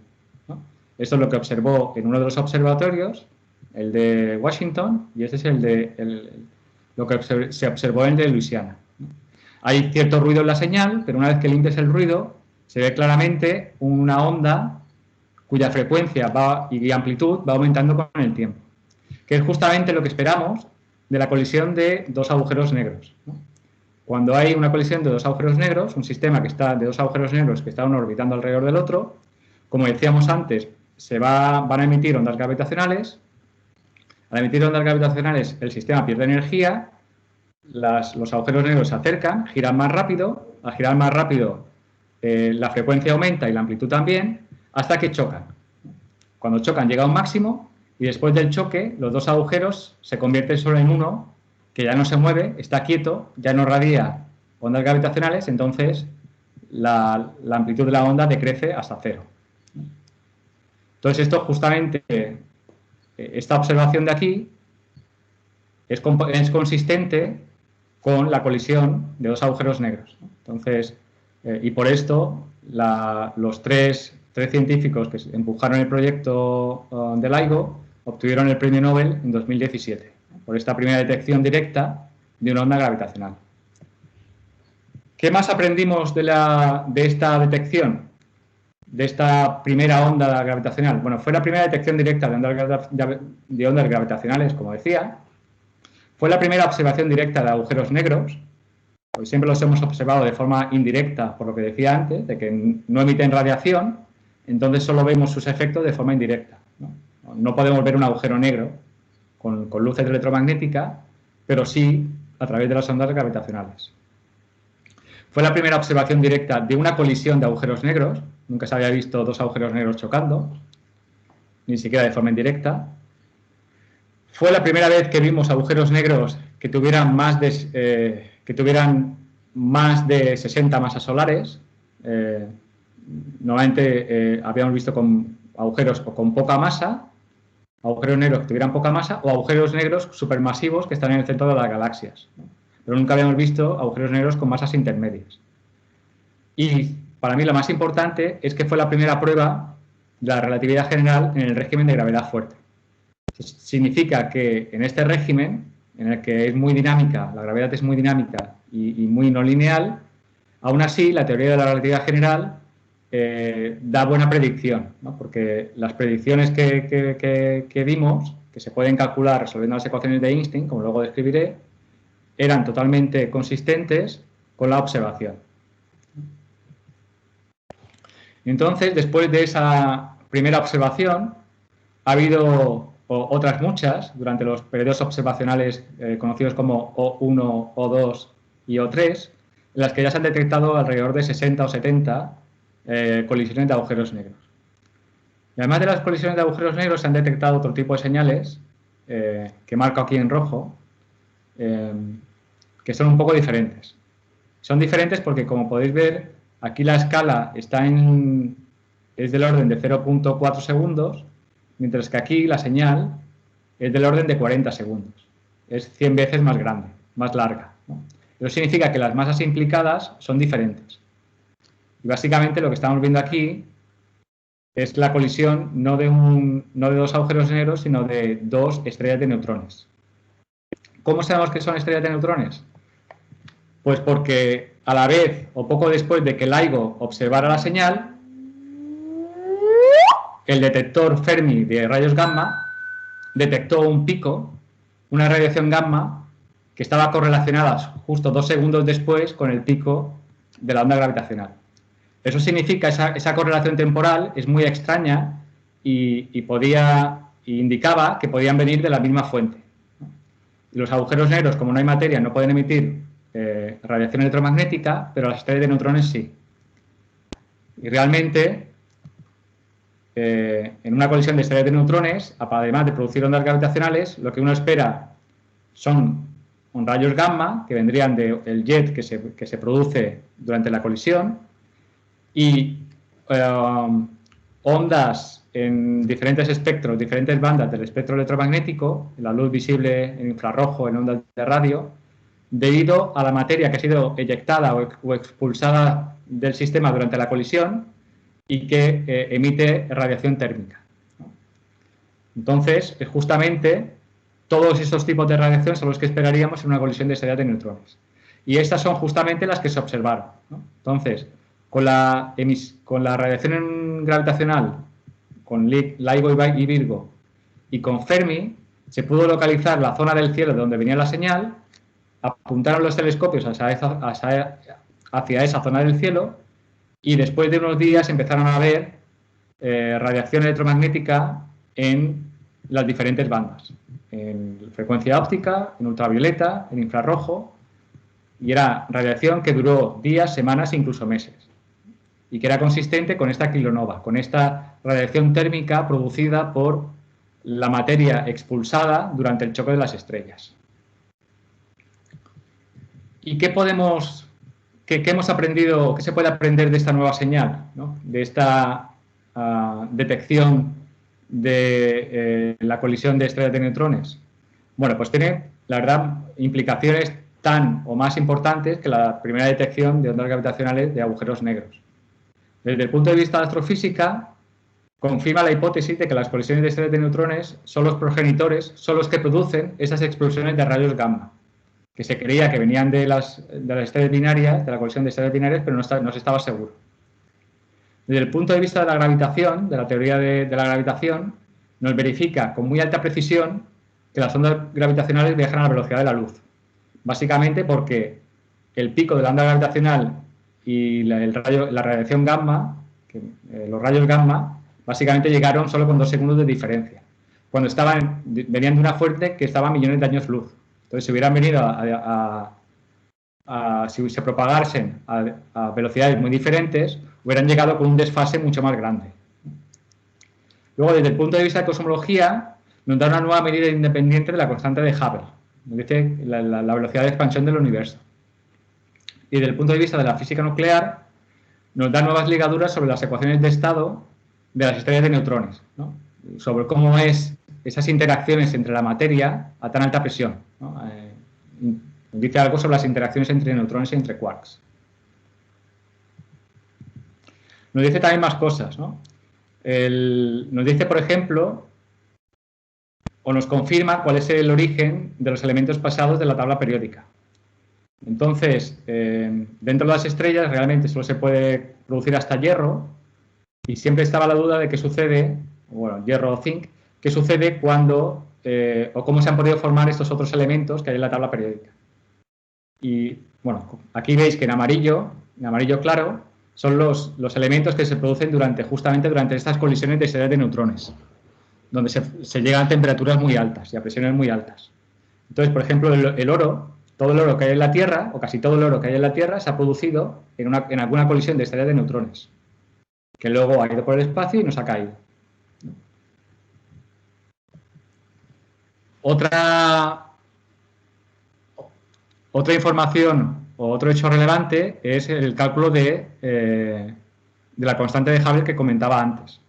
B: ¿no? Esto es lo que observó en uno de los observatorios, el de Washington, y este es lo que se observó en el de Luisiana. Hay cierto ruido en la señal, pero una vez que limpias el ruido, se ve claramente una onda cuya frecuencia y amplitud va aumentando con el tiempo, que es justamente lo que esperamos de la colisión de dos agujeros negros, ¿no? Cuando hay una colisión de dos agujeros negros, un sistema de dos agujeros negros que están orbitando alrededor del otro, como decíamos antes, van a emitir ondas gravitacionales. Al emitir ondas gravitacionales, el sistema pierde energía, los agujeros negros se acercan, giran más rápido. Al girar más rápido, la frecuencia aumenta y la amplitud también, hasta que chocan. Cuando chocan llega a un máximo y después del choque los dos agujeros se convierten solo en uno, que ya no se mueve, está quieto, ya no radia ondas gravitacionales, entonces la amplitud de la onda decrece hasta cero. Entonces esto justamente, esta observación de aquí es consistente con la colisión de dos agujeros negros, ¿no? Entonces, y por esto los tres científicos que empujaron el proyecto de LIGO obtuvieron el premio Nobel en 2017 por esta primera detección directa de una onda gravitacional. ¿Qué más aprendimos de esta detección? De esta primera onda gravitacional. Bueno, fue la primera detección directa de ondas gravitacionales, como decía. Fue la primera observación directa de agujeros negros. Porque siempre los hemos observado de forma indirecta, por lo que decía antes, de que no emiten radiación, entonces solo vemos sus efectos de forma indirecta. No podemos ver un agujero negro con luces electromagnética, pero sí a través de las ondas gravitacionales. Fue la primera observación directa de una colisión de agujeros negros. Nunca se había visto dos agujeros negros chocando, ni siquiera de forma indirecta. Fue la primera vez que vimos agujeros negros que tuvieran más de 60 masas solares. Normalmente habíamos visto con agujeros o con poca masa, agujeros negros que tuvieran poca masa, o agujeros negros supermasivos que están en el centro de las galaxias. Pero nunca habíamos visto agujeros negros con masas intermedias. Y para mí lo más importante es que fue la primera prueba de la relatividad general en el régimen de gravedad fuerte. Significa que en este régimen, en el que es muy dinámica, la gravedad es muy dinámica y muy no lineal, aún así la teoría de la relatividad general da buena predicción, ¿no? Porque las predicciones que vimos, que se pueden calcular resolviendo las ecuaciones de Einstein, como luego describiré, eran totalmente consistentes con la observación. Entonces, después de esa primera observación, ha habido otras muchas durante los periodos observacionales conocidos como O1, O2 y O3, en las que ya se han detectado alrededor de 60 o 70 colisiones de agujeros negros. Y además de las colisiones de agujeros negros, se han detectado otro tipo de señales que marco aquí en rojo, que son un poco diferentes. Son diferentes porque, como podéis ver, aquí la escala es del orden de 0,4 segundos, mientras que aquí la señal es del orden de 40 segundos. Es 100 veces más grande, más larga, ¿no? Eso significa que las masas implicadas son diferentes. Y básicamente lo que estamos viendo aquí es la colisión no de dos agujeros negros, sino de dos estrellas de neutrones. ¿Cómo sabemos que son estrellas de neutrones? Pues porque a la vez o poco después de que LIGO observara la señal, el detector Fermi de rayos gamma detectó un pico, una radiación gamma, que estaba correlacionada justo 2 segundos después con el pico de la onda gravitacional. Eso significa, esa correlación temporal es muy extraña y indicaba que podían venir de la misma fuente. Los agujeros negros, como no hay materia, no pueden emitir radiación electromagnética, pero las estrellas de neutrones sí. Y realmente, en una colisión de estrellas de neutrones, además de producir ondas gravitacionales, lo que uno espera son rayos gamma, que vendrían del jet que se produce durante la colisión, y ondas en diferentes espectros, diferentes bandas del espectro electromagnético, en la luz visible, en infrarrojo, en ondas de radio, debido a la materia que ha sido eyectada o expulsada del sistema durante la colisión y que emite radiación térmica. Entonces, justamente todos estos tipos de radiación son los que esperaríamos en una colisión de estrellas de neutrones. Y estas son justamente las que se observaron, ¿no? Entonces, con la radiación gravitacional, con LIGO y Virgo, y con Fermi, se pudo localizar la zona del cielo de donde venía la señal, apuntaron los telescopios hacia esa zona del cielo, y después de unos días empezaron a ver radiación electromagnética en las diferentes bandas, en frecuencia óptica, en ultravioleta, en infrarrojo, y era radiación que duró días, semanas e incluso meses, y que era consistente con esta kilonova, con esta radiación térmica producida por la materia expulsada durante el choque de las estrellas. ¿Y qué hemos aprendido, qué se puede aprender de esta nueva señal, ¿no? De esta detección de la colisión de estrellas de neutrones? Bueno, pues tiene, la verdad, implicaciones tan o más importantes que la primera detección de ondas gravitacionales de agujeros negros. Desde el punto de vista de astrofísica, confirma la hipótesis de que las colisiones de estrellas de neutrones son los progenitores, son los que producen esas explosiones de rayos gamma, que se creía que venían de las estrellas binarias, de la colisión de estrellas binarias, pero no se estaba seguro. Desde el punto de vista de la gravitación, de la teoría de la gravitación, nos verifica con muy alta precisión que las ondas gravitacionales viajan a la velocidad de la luz. Básicamente porque el pico de la onda gravitacional y la radiación gamma, los rayos gamma, básicamente llegaron solo con 2 segundos de diferencia, cuando venían de una fuente que estaba a millones de años luz. Entonces, si hubieran venido si se propagasen a velocidades muy diferentes, hubieran llegado con un desfase mucho más grande. Luego, desde el punto de vista de cosmología, nos da una nueva medida independiente de la constante de Hubble, nos dice la velocidad de expansión del universo. Y desde el punto de vista de la física nuclear, nos da nuevas ligaduras sobre las ecuaciones de estado de las estrellas de neutrones, ¿no? Sobre cómo es esas interacciones entre la materia a tan alta presión, ¿no? Nos dice algo sobre las interacciones entre neutrones y entre quarks. Nos dice también más cosas, ¿no? Nos dice, por ejemplo, o nos confirma cuál es el origen de los elementos pasados de la tabla periódica. Entonces, dentro de las estrellas realmente solo se puede producir hasta hierro, y siempre estaba la duda de qué sucede, bueno, hierro o zinc, qué sucede cuando o cómo se han podido formar estos otros elementos que hay en la tabla periódica. Y bueno, aquí veis que en amarillo claro, son los elementos que se producen justamente durante estas colisiones de estrellas de neutrones, donde se llegan a temperaturas muy altas y a presiones muy altas. Entonces, por ejemplo, el oro, todo el oro que hay en la Tierra, o casi todo el oro que hay en la Tierra, se ha producido en alguna colisión de estrellas de neutrones, que luego ha ido por el espacio y nos ha caído. Otra información o otro hecho relevante es el cálculo de la constante de Hubble que comentaba antes.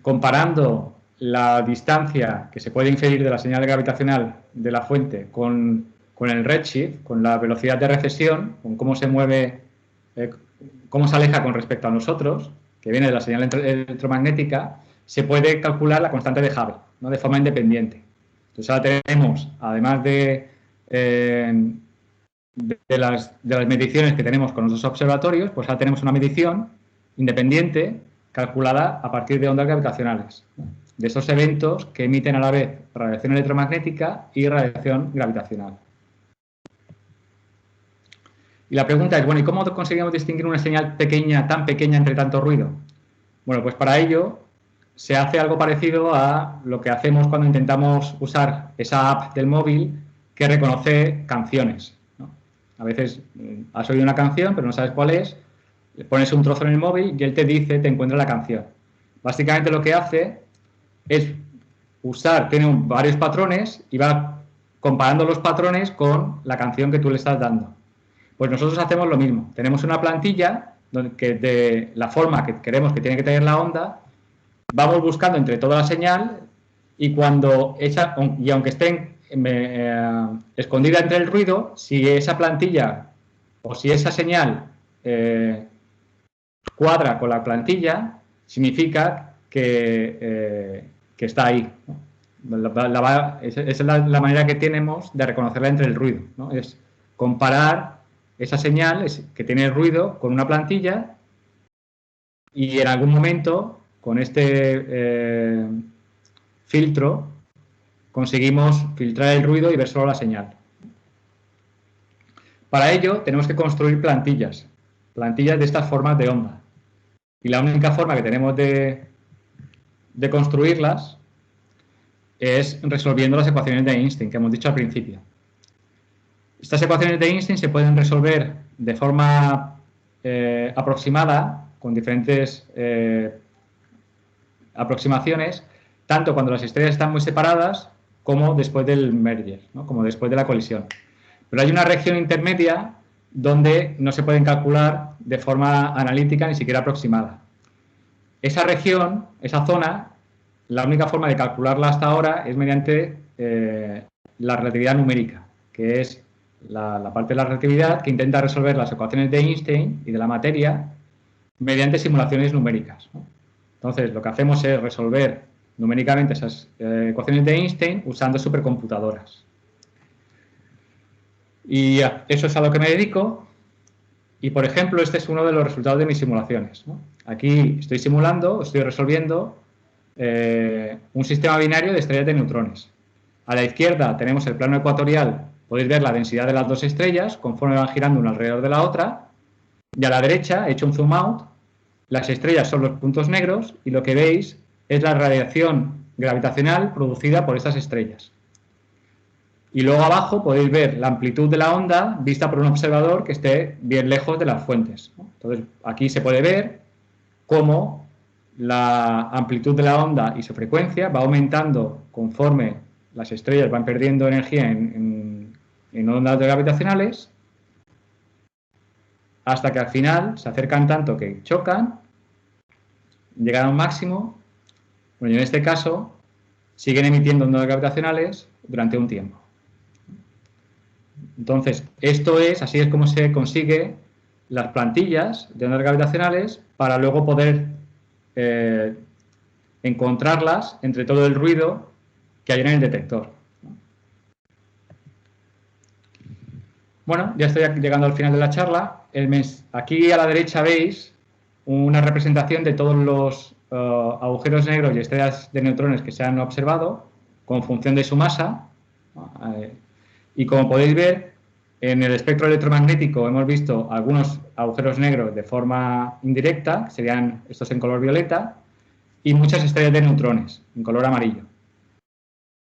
B: Comparando la distancia que se puede inferir de la señal gravitacional de la fuente con el redshift, con la velocidad de recesión, con cómo se mueve, cómo se aleja con respecto a nosotros, que viene de la señal electromagnética, se puede calcular la constante de Hubble, ¿no? De forma independiente. Entonces ahora tenemos, además de las mediciones que tenemos con los observatorios, pues ahora tenemos una medición independiente calculada a partir de ondas gravitacionales, ¿no? De esos eventos que emiten a la vez radiación electromagnética y radiación gravitacional. Y la pregunta es, bueno, ¿y cómo conseguimos distinguir una señal pequeña, tan pequeña entre tanto ruido? Bueno, pues para ello se hace algo parecido a lo que hacemos cuando intentamos usar esa app del móvil que reconoce canciones, ¿no? A veces has oído una canción, pero no sabes cuál es, le pones un trozo en el móvil y él te dice, te encuentra la canción. Básicamente lo que hace es tiene varios patrones y va comparando los patrones con la canción que tú le estás dando. Pues nosotros hacemos lo mismo. Tenemos una plantilla que de la forma que queremos que tiene que tener la onda, vamos buscando entre toda la señal y aunque esté escondida entre el ruido, si esa plantilla o si esa señal cuadra con la plantilla, significa que está ahí, ¿no? Esa es la manera que tenemos de reconocerla entre el ruido, ¿no? Es comparar esa señal que tiene ruido con una plantilla y en algún momento con este filtro conseguimos filtrar el ruido y ver solo la señal. Para ello tenemos que construir plantillas de estas formas de onda. Y la única forma que tenemos de construirlas es resolviendo las ecuaciones de Einstein que hemos dicho al principio. Estas ecuaciones de Einstein se pueden resolver de forma aproximada, con diferentes aproximaciones, tanto cuando las estrellas están muy separadas como después del merger, ¿no? Como después de la colisión. Pero hay una región intermedia donde no se pueden calcular de forma analítica ni siquiera aproximada. Esa región, esa zona, la única forma de calcularla hasta ahora es mediante la relatividad numérica, que es la parte de la relatividad que intenta resolver las ecuaciones de Einstein y de la materia mediante simulaciones numéricas, ¿no? Entonces, lo que hacemos es resolver numéricamente esas ecuaciones de Einstein usando supercomputadoras. Y eso es a lo que me dedico. Y, por ejemplo, este es uno de los resultados de mis simulaciones, ¿no? Aquí estoy simulando, estoy resolviendo un sistema binario de estrellas de neutrones. A la izquierda tenemos el plano ecuatorial, podéis ver la densidad de las dos estrellas conforme van girando una alrededor de la otra. Y a la derecha, he hecho un zoom out, las estrellas son los puntos negros y lo que veis es la radiación gravitacional producida por estas estrellas. Y luego abajo podéis ver la amplitud de la onda vista por un observador que esté bien lejos de las fuentes, ¿no? Entonces, aquí se puede ver cómo la amplitud de la onda y su frecuencia va aumentando conforme las estrellas van perdiendo energía en ondas gravitacionales, hasta que al final se acercan tanto que chocan, llegan a un máximo, bueno, y en este caso siguen emitiendo ondas gravitacionales durante un tiempo. Entonces, así es como se consigue las plantillas de ondas gravitacionales para luego poder encontrarlas entre todo el ruido que hay en el detector. Bueno, ya estoy llegando al final de la charla. Aquí a la derecha veis una representación de todos los agujeros negros y estrellas de neutrones que se han observado con función de su masa. Y como podéis ver, en el espectro electromagnético hemos visto algunos agujeros negros de forma indirecta, que serían estos en color violeta, y muchas estrellas de neutrones en color amarillo.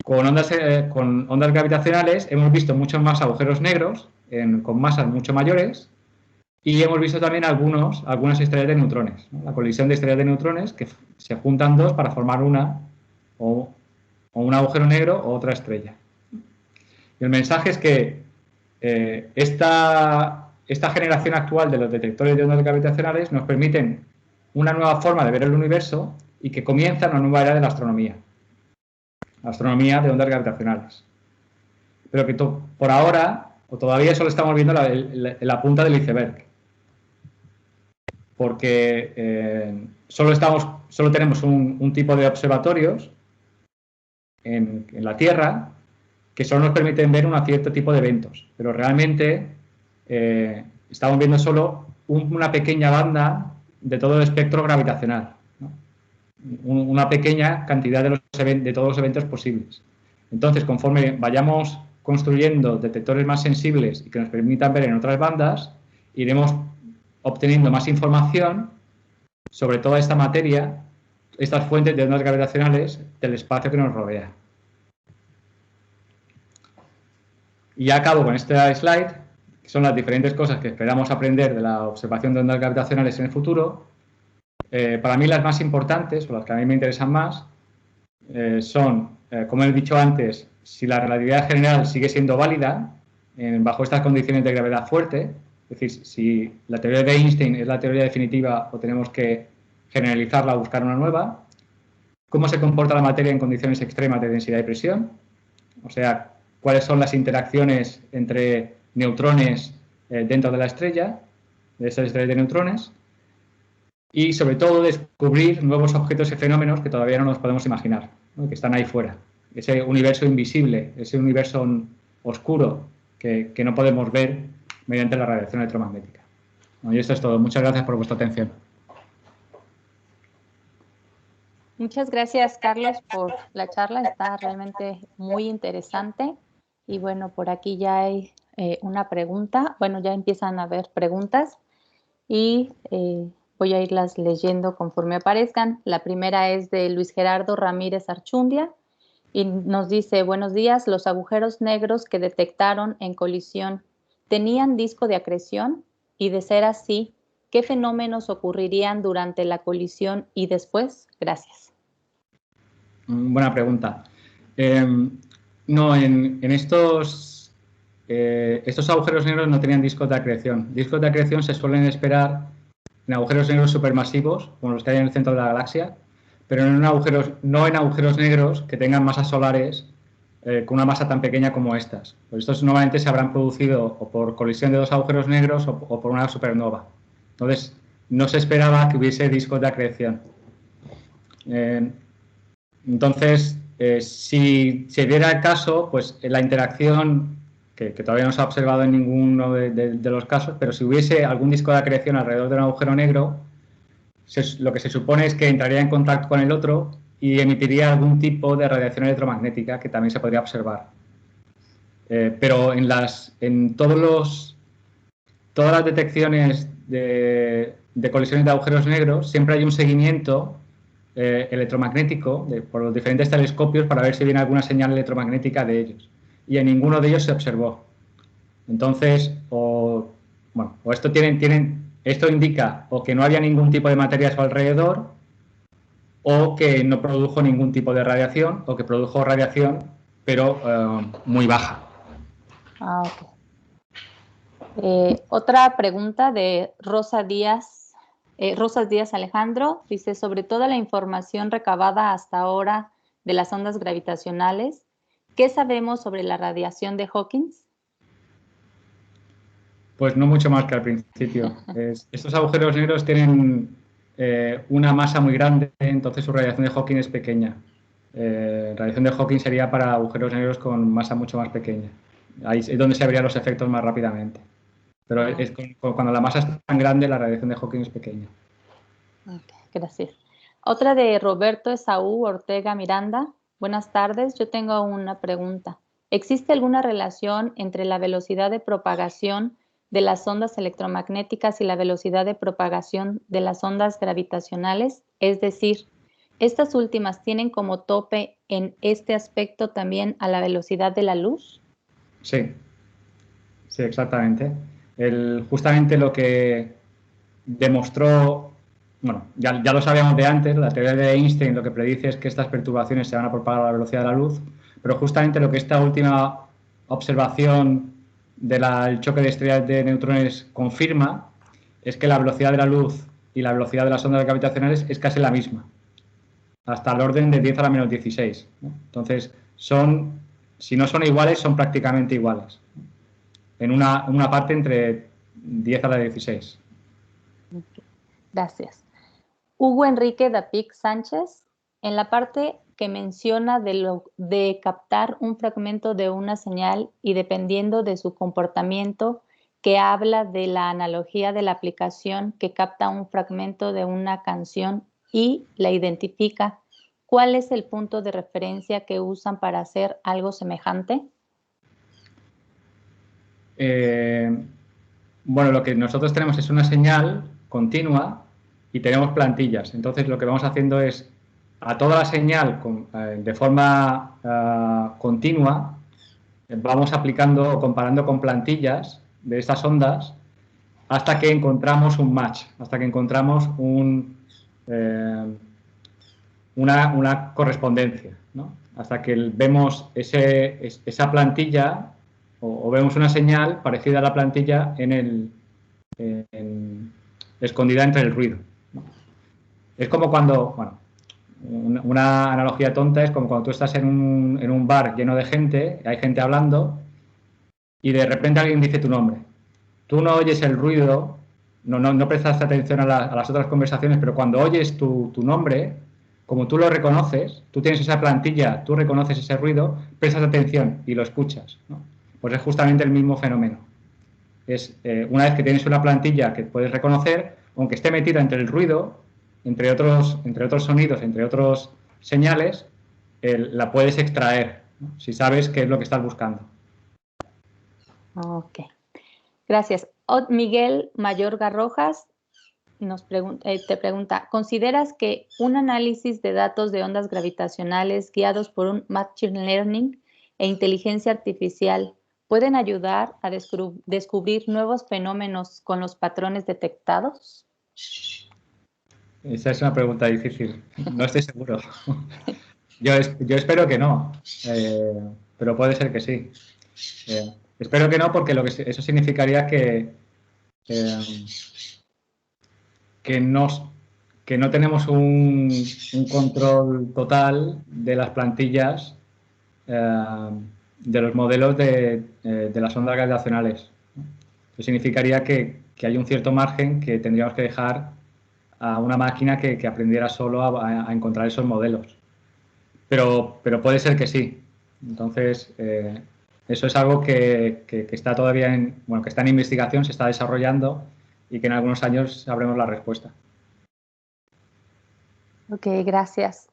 B: Con ondas gravitacionales hemos visto muchos más agujeros negros con masas mucho mayores y hemos visto también algunas estrellas de neutrones, ¿no? La colisión de estrellas de neutrones que se juntan dos para formar una o un agujero negro o otra estrella. Y el mensaje es que esta generación actual de los detectores de ondas gravitacionales nos permiten una nueva forma de ver el universo y que comienza una nueva era de la astronomía de ondas gravitacionales. Pero que por ahora, o todavía solo estamos viendo la punta del iceberg. Porque solo tenemos un tipo de observatorios en la Tierra que solo nos permiten ver un cierto tipo de eventos. Pero realmente estamos viendo solo una pequeña banda de todo el espectro gravitacional, ¿no? Una pequeña cantidad de todos los eventos posibles. Entonces, conforme vayamos construyendo detectores más sensibles y que nos permitan ver en otras bandas, iremos obteniendo más información sobre toda esta materia, estas fuentes de ondas gravitacionales del espacio que nos rodea. Y ya acabo con este slide, que son las diferentes cosas que esperamos aprender de la observación de ondas gravitacionales en el futuro. Para mí las más importantes, o las que a mí me interesan más, son, como he dicho antes, si la relatividad general sigue siendo válida bajo estas condiciones de gravedad fuerte, es decir, si la teoría de Einstein es la teoría definitiva o tenemos que generalizarla o buscar una nueva, cómo se comporta la materia en condiciones extremas de densidad y presión, o sea, cuáles son las interacciones entre neutrones dentro de la estrella, de esas estrellas de neutrones, y sobre todo descubrir nuevos objetos y fenómenos que todavía no nos podemos imaginar, ¿no? Que están ahí fuera. Ese universo invisible, ese universo oscuro que no podemos ver mediante la radiación electromagnética. Bueno, y esto es todo. Muchas gracias por vuestra atención.
A: Muchas gracias, Carlos, por la charla. Está realmente muy interesante. Y bueno, por aquí ya hay una pregunta. Bueno, ya empiezan a haber preguntas y voy a irlas leyendo conforme aparezcan. La primera es de Luis Gerardo Ramírez Archundia y nos dice: buenos días, los agujeros negros que detectaron en colisión, ¿tenían disco de acreción? Y de ser así, ¿qué fenómenos ocurrirían durante la colisión y después? Gracias.
B: Buena pregunta. No, en estos agujeros negros no tenían discos de acreción. Discos de acreción se suelen esperar en agujeros negros supermasivos, como los que hay en el centro de la galaxia, pero no en agujeros negros que tengan masas solares con una masa tan pequeña como estas. Pues estos normalmente se habrán producido o por colisión de dos agujeros negros o por una supernova. Entonces, no se esperaba que hubiese discos de acreción. Entonces, si se diera el caso, pues la interacción, que todavía no se ha observado en ninguno de los casos, pero si hubiese algún disco de acreción alrededor de un agujero negro, lo que se supone es que entraría en contacto con el otro y emitiría algún tipo de radiación electromagnética que también se podría observar. Pero en todas las detecciones de colisiones de agujeros negros siempre hay un seguimiento electromagnético por los diferentes telescopios para ver si viene alguna señal electromagnética de ellos. Y en ninguno de ellos se observó. Entonces, esto indica o que no había ningún tipo de materia a su alrededor, o que no produjo ningún tipo de radiación, o que produjo radiación, pero muy baja.
A: Ok. Otra pregunta de Rosas Díaz Alejandro, dice, sobre toda la información recabada hasta ahora de las ondas gravitacionales, ¿qué sabemos sobre la radiación de Hawking?
B: Pues no mucho más que al principio. Estos agujeros negros tienen una masa muy grande, entonces su radiación de Hawking es pequeña. Radiación de Hawking sería para agujeros negros con masa mucho más pequeña. Ahí es donde se verían los efectos más rápidamente. Pero cuando la masa es tan grande, la radiación de Hawking es pequeña.
A: Okay, gracias. Otra de Roberto Esaú Ortega Miranda. Buenas tardes, yo tengo una pregunta. ¿Existe alguna relación entre la velocidad de propagación de las ondas electromagnéticas y la velocidad de propagación de las ondas gravitacionales? Es decir, ¿estas últimas tienen como tope en este aspecto también a la velocidad de la luz?
B: Sí, exactamente. Justamente lo que demostró, bueno, ya lo sabíamos de antes, la teoría de Einstein lo que predice es que estas perturbaciones se van a propagar a la velocidad de la luz, pero justamente lo que esta última observación del choque de estrellas de neutrones confirma es que la velocidad de la luz y la velocidad de las ondas gravitacionales es casi la misma, hasta el orden de 10 a la menos 16. ¿No? Entonces, si no son iguales, son prácticamente iguales, en una parte entre 10 a la 16.
A: Gracias. Hugo Enrique Dapic Sánchez, en la parte que menciona de captar un fragmento de una señal y dependiendo de su comportamiento, que habla de la analogía de la aplicación que capta un fragmento de una canción y la identifica, ¿cuál es el punto de referencia que usan para hacer algo semejante?
B: Bueno, lo que nosotros tenemos es una señal continua y tenemos plantillas. Entonces, lo que vamos haciendo es a toda la señal de forma continua, vamos aplicando o comparando con plantillas de estas ondas hasta que encontramos un match, hasta que encontramos una correspondencia, ¿no? Hasta que vemos esa plantilla o vemos una señal parecida a la plantilla escondida entre el ruido, ¿no? Es como cuando, bueno, una analogía tonta es como cuando tú estás en un bar lleno de gente, hay gente hablando y de repente alguien dice tu nombre. Tú no oyes el ruido, no prestas atención a las otras conversaciones, pero cuando oyes tu nombre, como tú lo reconoces, tú tienes esa plantilla, tú reconoces ese ruido, prestas atención y lo escuchas, ¿no? Pues es justamente el mismo fenómeno. Una vez que tienes una plantilla que puedes reconocer, aunque esté metida entre el ruido, entre otros sonidos, entre otras señales, la puedes extraer, ¿no? Si sabes qué es lo que estás buscando.
A: Ok, gracias. Miguel Mayorga Rojas te pregunta, ¿consideras que un análisis de datos de ondas gravitacionales guiados por un Machine Learning e inteligencia artificial pueden ayudar a descubrir nuevos fenómenos con los patrones detectados?
B: Esa es una pregunta difícil. No estoy seguro. Yo espero que no, pero puede ser que sí. Espero que no, porque eso significaría que no tenemos un control total de las plantillas de los modelos de las ondas gravitacionales. Eso significaría que hay un cierto margen que tendríamos que dejar a una máquina que aprendiera solo a encontrar esos modelos. Pero puede ser que sí. Entonces, eso es algo que está todavía que está en investigación, se está desarrollando y que en algunos años sabremos la respuesta.
A: Ok, gracias.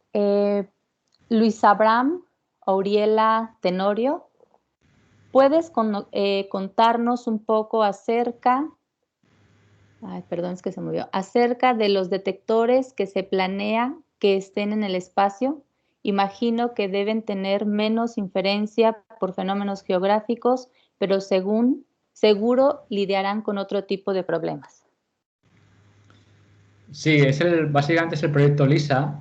A: Luis Abraham, Auriela Tenorio, ¿puedes contarnos un poco acerca de los detectores que se planea que estén en el espacio? Imagino que deben tener menos inferencia por fenómenos geográficos, pero seguro lidiarán con otro tipo de problemas.
B: Sí, básicamente es el proyecto LISA,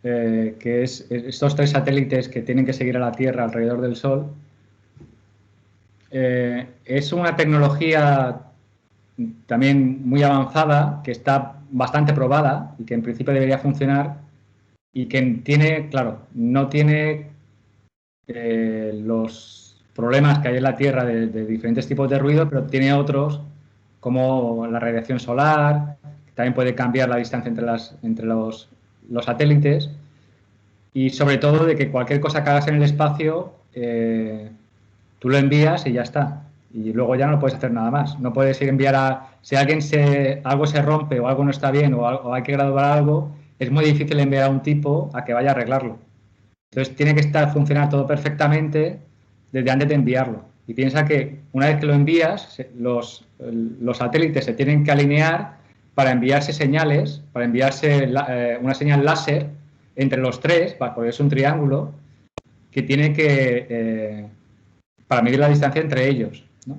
B: que es estos 3 satélites que tienen que seguir a la Tierra alrededor del Sol. Es una tecnología también muy avanzada, que está bastante probada y que en principio debería funcionar y que tiene, claro, no tiene los problemas que hay en la Tierra de diferentes tipos de ruido, pero tiene otros como la radiación solar, que también puede cambiar la distancia entre los satélites y sobre todo de que cualquier cosa que hagas en el espacio tú lo envías y ya está. Y luego ya no puedes hacer nada más. No puedes ir a enviar si algo se rompe o algo no está bien o hay que graduar algo, es muy difícil enviar a un tipo a que vaya a arreglarlo. Entonces tiene que funcionar todo perfectamente desde antes de enviarlo. Y piensa que una vez que lo envías, los satélites se tienen que alinear para enviarse señales, para enviarse una señal láser entre los 3, porque es un triángulo, que tiene para medir la distancia entre ellos, ¿no?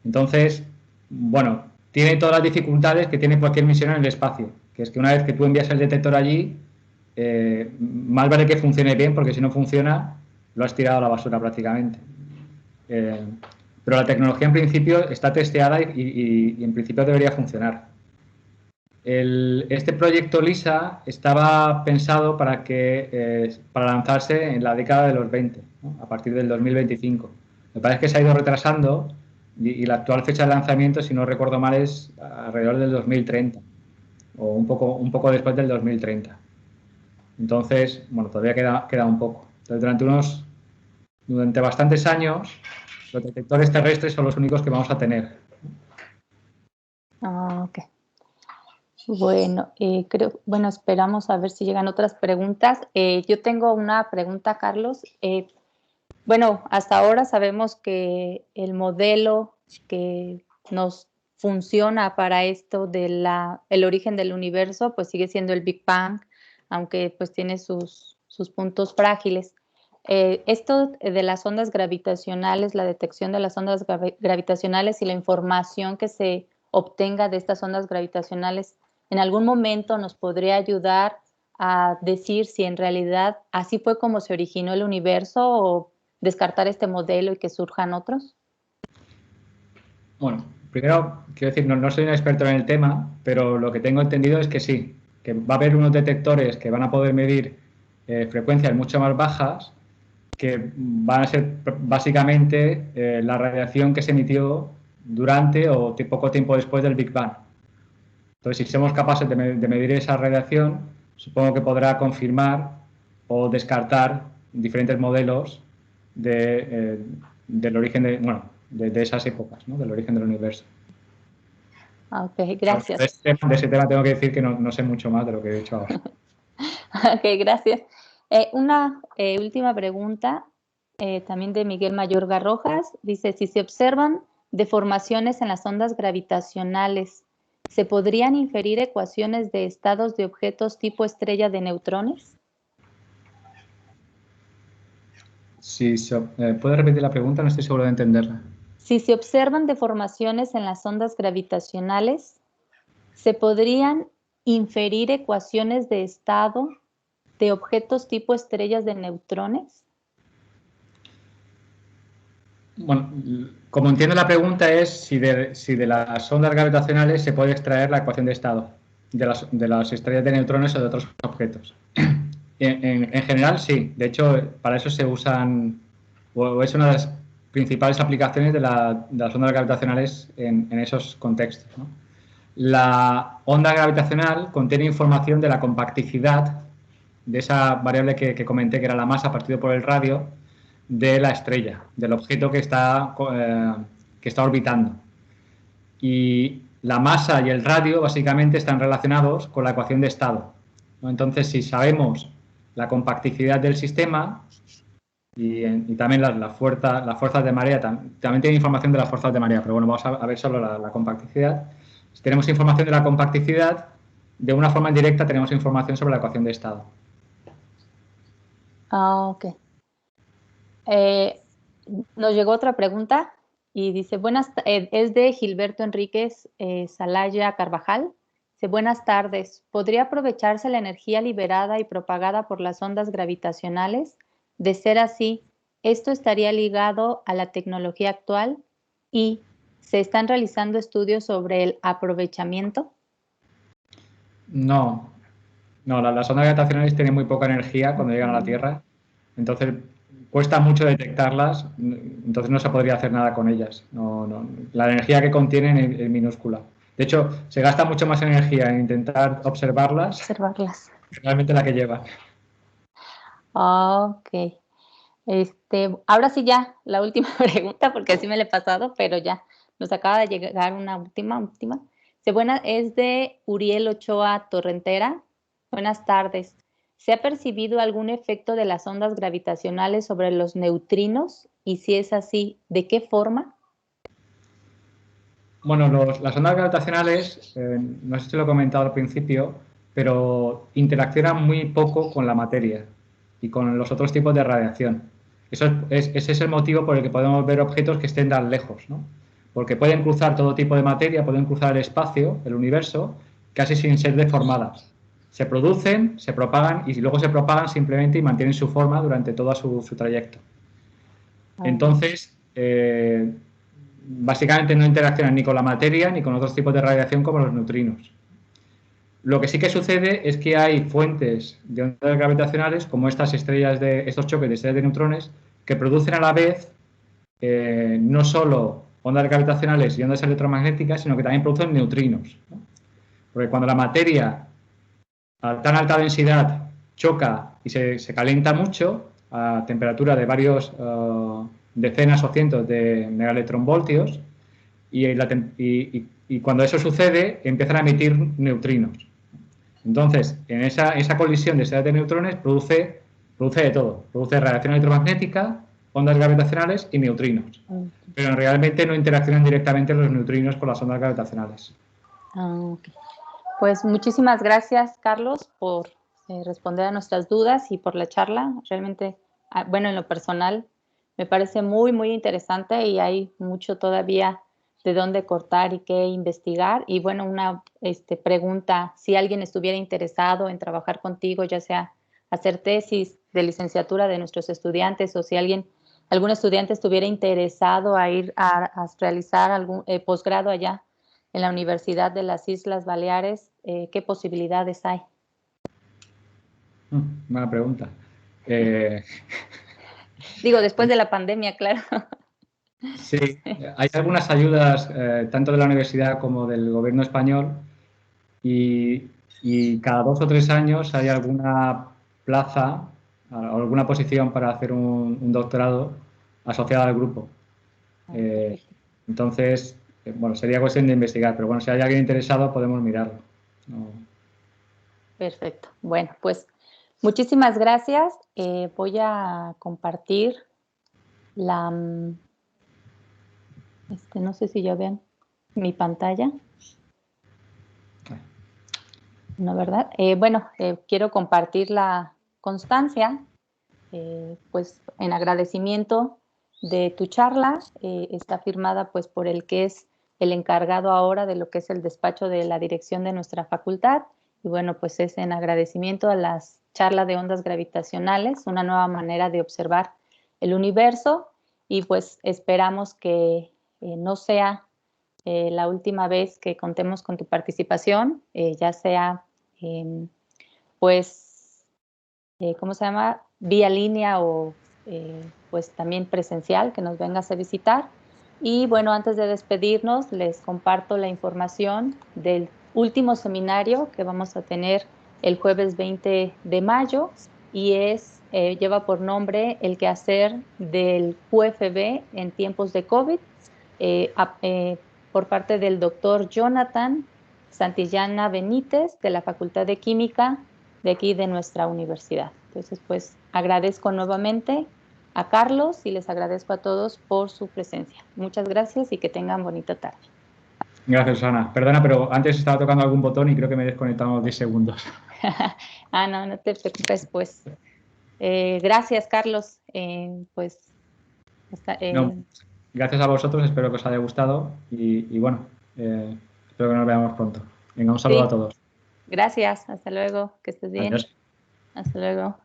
B: Entonces, bueno, tiene todas las dificultades que tiene cualquier misión en el espacio, que es que una vez que tú envías el detector allí, más vale que funcione bien, porque si no funciona, lo has tirado a la basura prácticamente. Pero la tecnología en principio está testeada y en principio debería funcionar. Este proyecto LISA estaba pensado para lanzarse en la década de los 20, ¿no? A partir del 2025. Me parece que se ha ido retrasando y la actual fecha de lanzamiento, si no recuerdo mal, es alrededor del 2030 o un poco después del 2030. Entonces, bueno, todavía queda un poco. Entonces, durante bastantes años, los detectores terrestres son los únicos que vamos a tener.
A: Ok. Bueno, esperamos a ver si llegan otras preguntas. Yo tengo una pregunta, Carlos. Hasta ahora sabemos que el modelo que nos funciona para esto el origen del universo, pues sigue siendo el Big Bang, aunque pues tiene sus puntos frágiles. Esto de las ondas gravitacionales, la detección de las ondas gravitacionales y la información que se obtenga de estas ondas gravitacionales, en algún momento nos podría ayudar a decir si en realidad así fue como se originó el universo o descartar este modelo y que surjan otros.
B: Bueno, primero, quiero decir, no soy un experto en el tema, pero lo que tengo entendido es que sí, que va a haber unos detectores que van a poder medir frecuencias mucho más bajas, que van a ser básicamente la radiación que se emitió durante o poco tiempo después del Big Bang. Entonces, si somos capaces de medir esa radiación, supongo que podrá confirmar o descartar diferentes modelos del origen de esas épocas, ¿no? Del origen del universo.
A: Ok, gracias.
B: De ese tema tengo que decir que no sé mucho más de lo que he dicho ahora.
A: Ok, gracias. Una última pregunta, también de Miguel Mayorga Rojas. Dice, si se observan deformaciones en las ondas gravitacionales, ¿se podrían inferir ecuaciones de estados de objetos tipo estrella de neutrones?
B: Sí, ¿puedo repetir la pregunta? No estoy seguro de entenderla.
A: Si se observan deformaciones en las ondas gravitacionales, ¿se podrían inferir ecuaciones de estado de objetos tipo estrellas de neutrones?
B: Bueno, como entiendo la pregunta es si de las ondas gravitacionales se puede extraer la ecuación de estado de las estrellas de neutrones o de otros objetos. En general, sí. De hecho, para eso se usan, o es una de las principales aplicaciones de las ondas gravitacionales en esos contextos, ¿no? La onda gravitacional contiene información de la compacticidad de esa variable que comenté, que era la masa partido por el radio de la estrella, del objeto que está orbitando. Y la masa y el radio básicamente están relacionados con la ecuación de estado, ¿no? Entonces, si sabemos la compacticidad del sistema y también las fuerzas de marea, también tiene información de las fuerzas de marea, pero bueno, vamos a ver solo la compacticidad. Si tenemos información de la compacticidad, de una forma indirecta tenemos información sobre la ecuación de estado.
A: Ok. Nos llegó otra pregunta y dice, es de Gilberto Enríquez Salaya Carvajal. Dice, buenas tardes. ¿Podría aprovecharse la energía liberada y propagada por las ondas gravitacionales? De ser así, ¿esto estaría ligado a la tecnología actual? ¿Y se están realizando estudios sobre el aprovechamiento?
B: No, no, las ondas gravitacionales tienen muy poca energía cuando llegan a la Tierra, entonces cuesta mucho detectarlas, entonces no se podría hacer nada con ellas. No, no, la energía que contienen es minúscula. De hecho, se gasta mucho más energía en intentar observarlas
A: Observarlas.
B: que realmente la que llevan.
A: Ok. Ahora sí ya, la última pregunta, porque así me la he pasado, pero ya, nos acaba de llegar una última. Es de Uriel Ochoa Torrentera. Buenas tardes. ¿Se ha percibido algún efecto de las ondas gravitacionales sobre los neutrinos? Y si es así, ¿de qué forma?
B: Bueno, las ondas gravitacionales, no sé si lo he comentado al principio, pero interaccionan muy poco con la materia y con los otros tipos de radiación. Ese es el motivo por el que podemos ver objetos que estén tan lejos, ¿no? Porque pueden cruzar todo tipo de materia, pueden cruzar el espacio, el universo, casi sin ser deformadas. Se producen, se propagan y luego se propagan simplemente y mantienen su forma durante todo su trayecto. Entonces, básicamente no interaccionan ni con la materia ni con otros tipos de radiación como los neutrinos. Lo que sí que sucede es que hay fuentes de ondas gravitacionales, como estos choques de estrellas de neutrones, que producen a la vez no solo ondas gravitacionales y ondas electromagnéticas, sino que también producen neutrinos, ¿no? Porque cuando la materia a tan alta densidad choca y se calienta mucho a temperatura de varios decenas o cientos de megaelectronvoltios y cuando eso sucede empiezan a emitir neutrinos. Entonces, en esa colisión de estrellas de neutrones produce de todo. Produce radiación electromagnética, ondas gravitacionales y neutrinos. Pero realmente no interaccionan directamente los neutrinos con las ondas gravitacionales.
A: Okay. Pues muchísimas gracias, Carlos, por responder a nuestras dudas y por la charla. Realmente, bueno, en lo personal, me parece muy, muy interesante y hay mucho todavía de dónde cortar y qué investigar. Y bueno, una pregunta, si alguien estuviera interesado en trabajar contigo, ya sea hacer tesis de licenciatura de nuestros estudiantes o si algún estudiante estuviera interesado a ir a realizar algún posgrado allá en la Universidad de las Islas Baleares, ¿qué posibilidades hay?
B: Buena pregunta.
A: Digo, después de la pandemia, claro.
B: Sí, hay algunas ayudas tanto de la universidad como del gobierno español y cada 2 o 3 años hay alguna plaza o alguna posición para hacer un doctorado asociado al grupo.
A: Perfecto.
B: Entonces, bueno, sería cuestión de investigar, pero bueno, si hay alguien interesado podemos mirarlo. No.
A: Perfecto. Bueno, pues muchísimas gracias. Voy a compartir la, no sé si ya vean mi pantalla. No, ¿verdad? Bueno, quiero compartir la constancia, pues en agradecimiento de tu charla. Está firmada pues por el que es el encargado ahora de lo que es el despacho de la dirección de nuestra facultad. Y bueno, pues es en agradecimiento a las charlas de ondas gravitacionales, una nueva manera de observar el universo. Y pues esperamos que no sea la última vez que contemos con tu participación, ya sea pues, ¿cómo se llama? Vía línea o pues también presencial, que nos vengas a visitar. Y bueno, antes de despedirnos, les comparto la información del último seminario que vamos a tener el jueves 20 de mayo y lleva por nombre El quehacer del QFB en tiempos de COVID, por parte del doctor Jonathan Santillana Benítez de la Facultad de Química de aquí de nuestra universidad. Entonces, pues agradezco nuevamente a Carlos y les agradezco a todos por su presencia. Muchas gracias y que tengan bonita tarde.
B: Gracias, Susana. Perdona, pero antes estaba tocando algún botón y creo que me he desconectado unos 10 segundos.
A: No, no te preocupes, pues. Gracias, Carlos. Pues,
B: No, gracias a vosotros, espero que os haya gustado y bueno, espero que nos veamos pronto. Venga, un saludo a
A: sí,
B: todos.
A: gracias. Hasta luego. Que estés bien.
B: Adiós.
A: Hasta luego.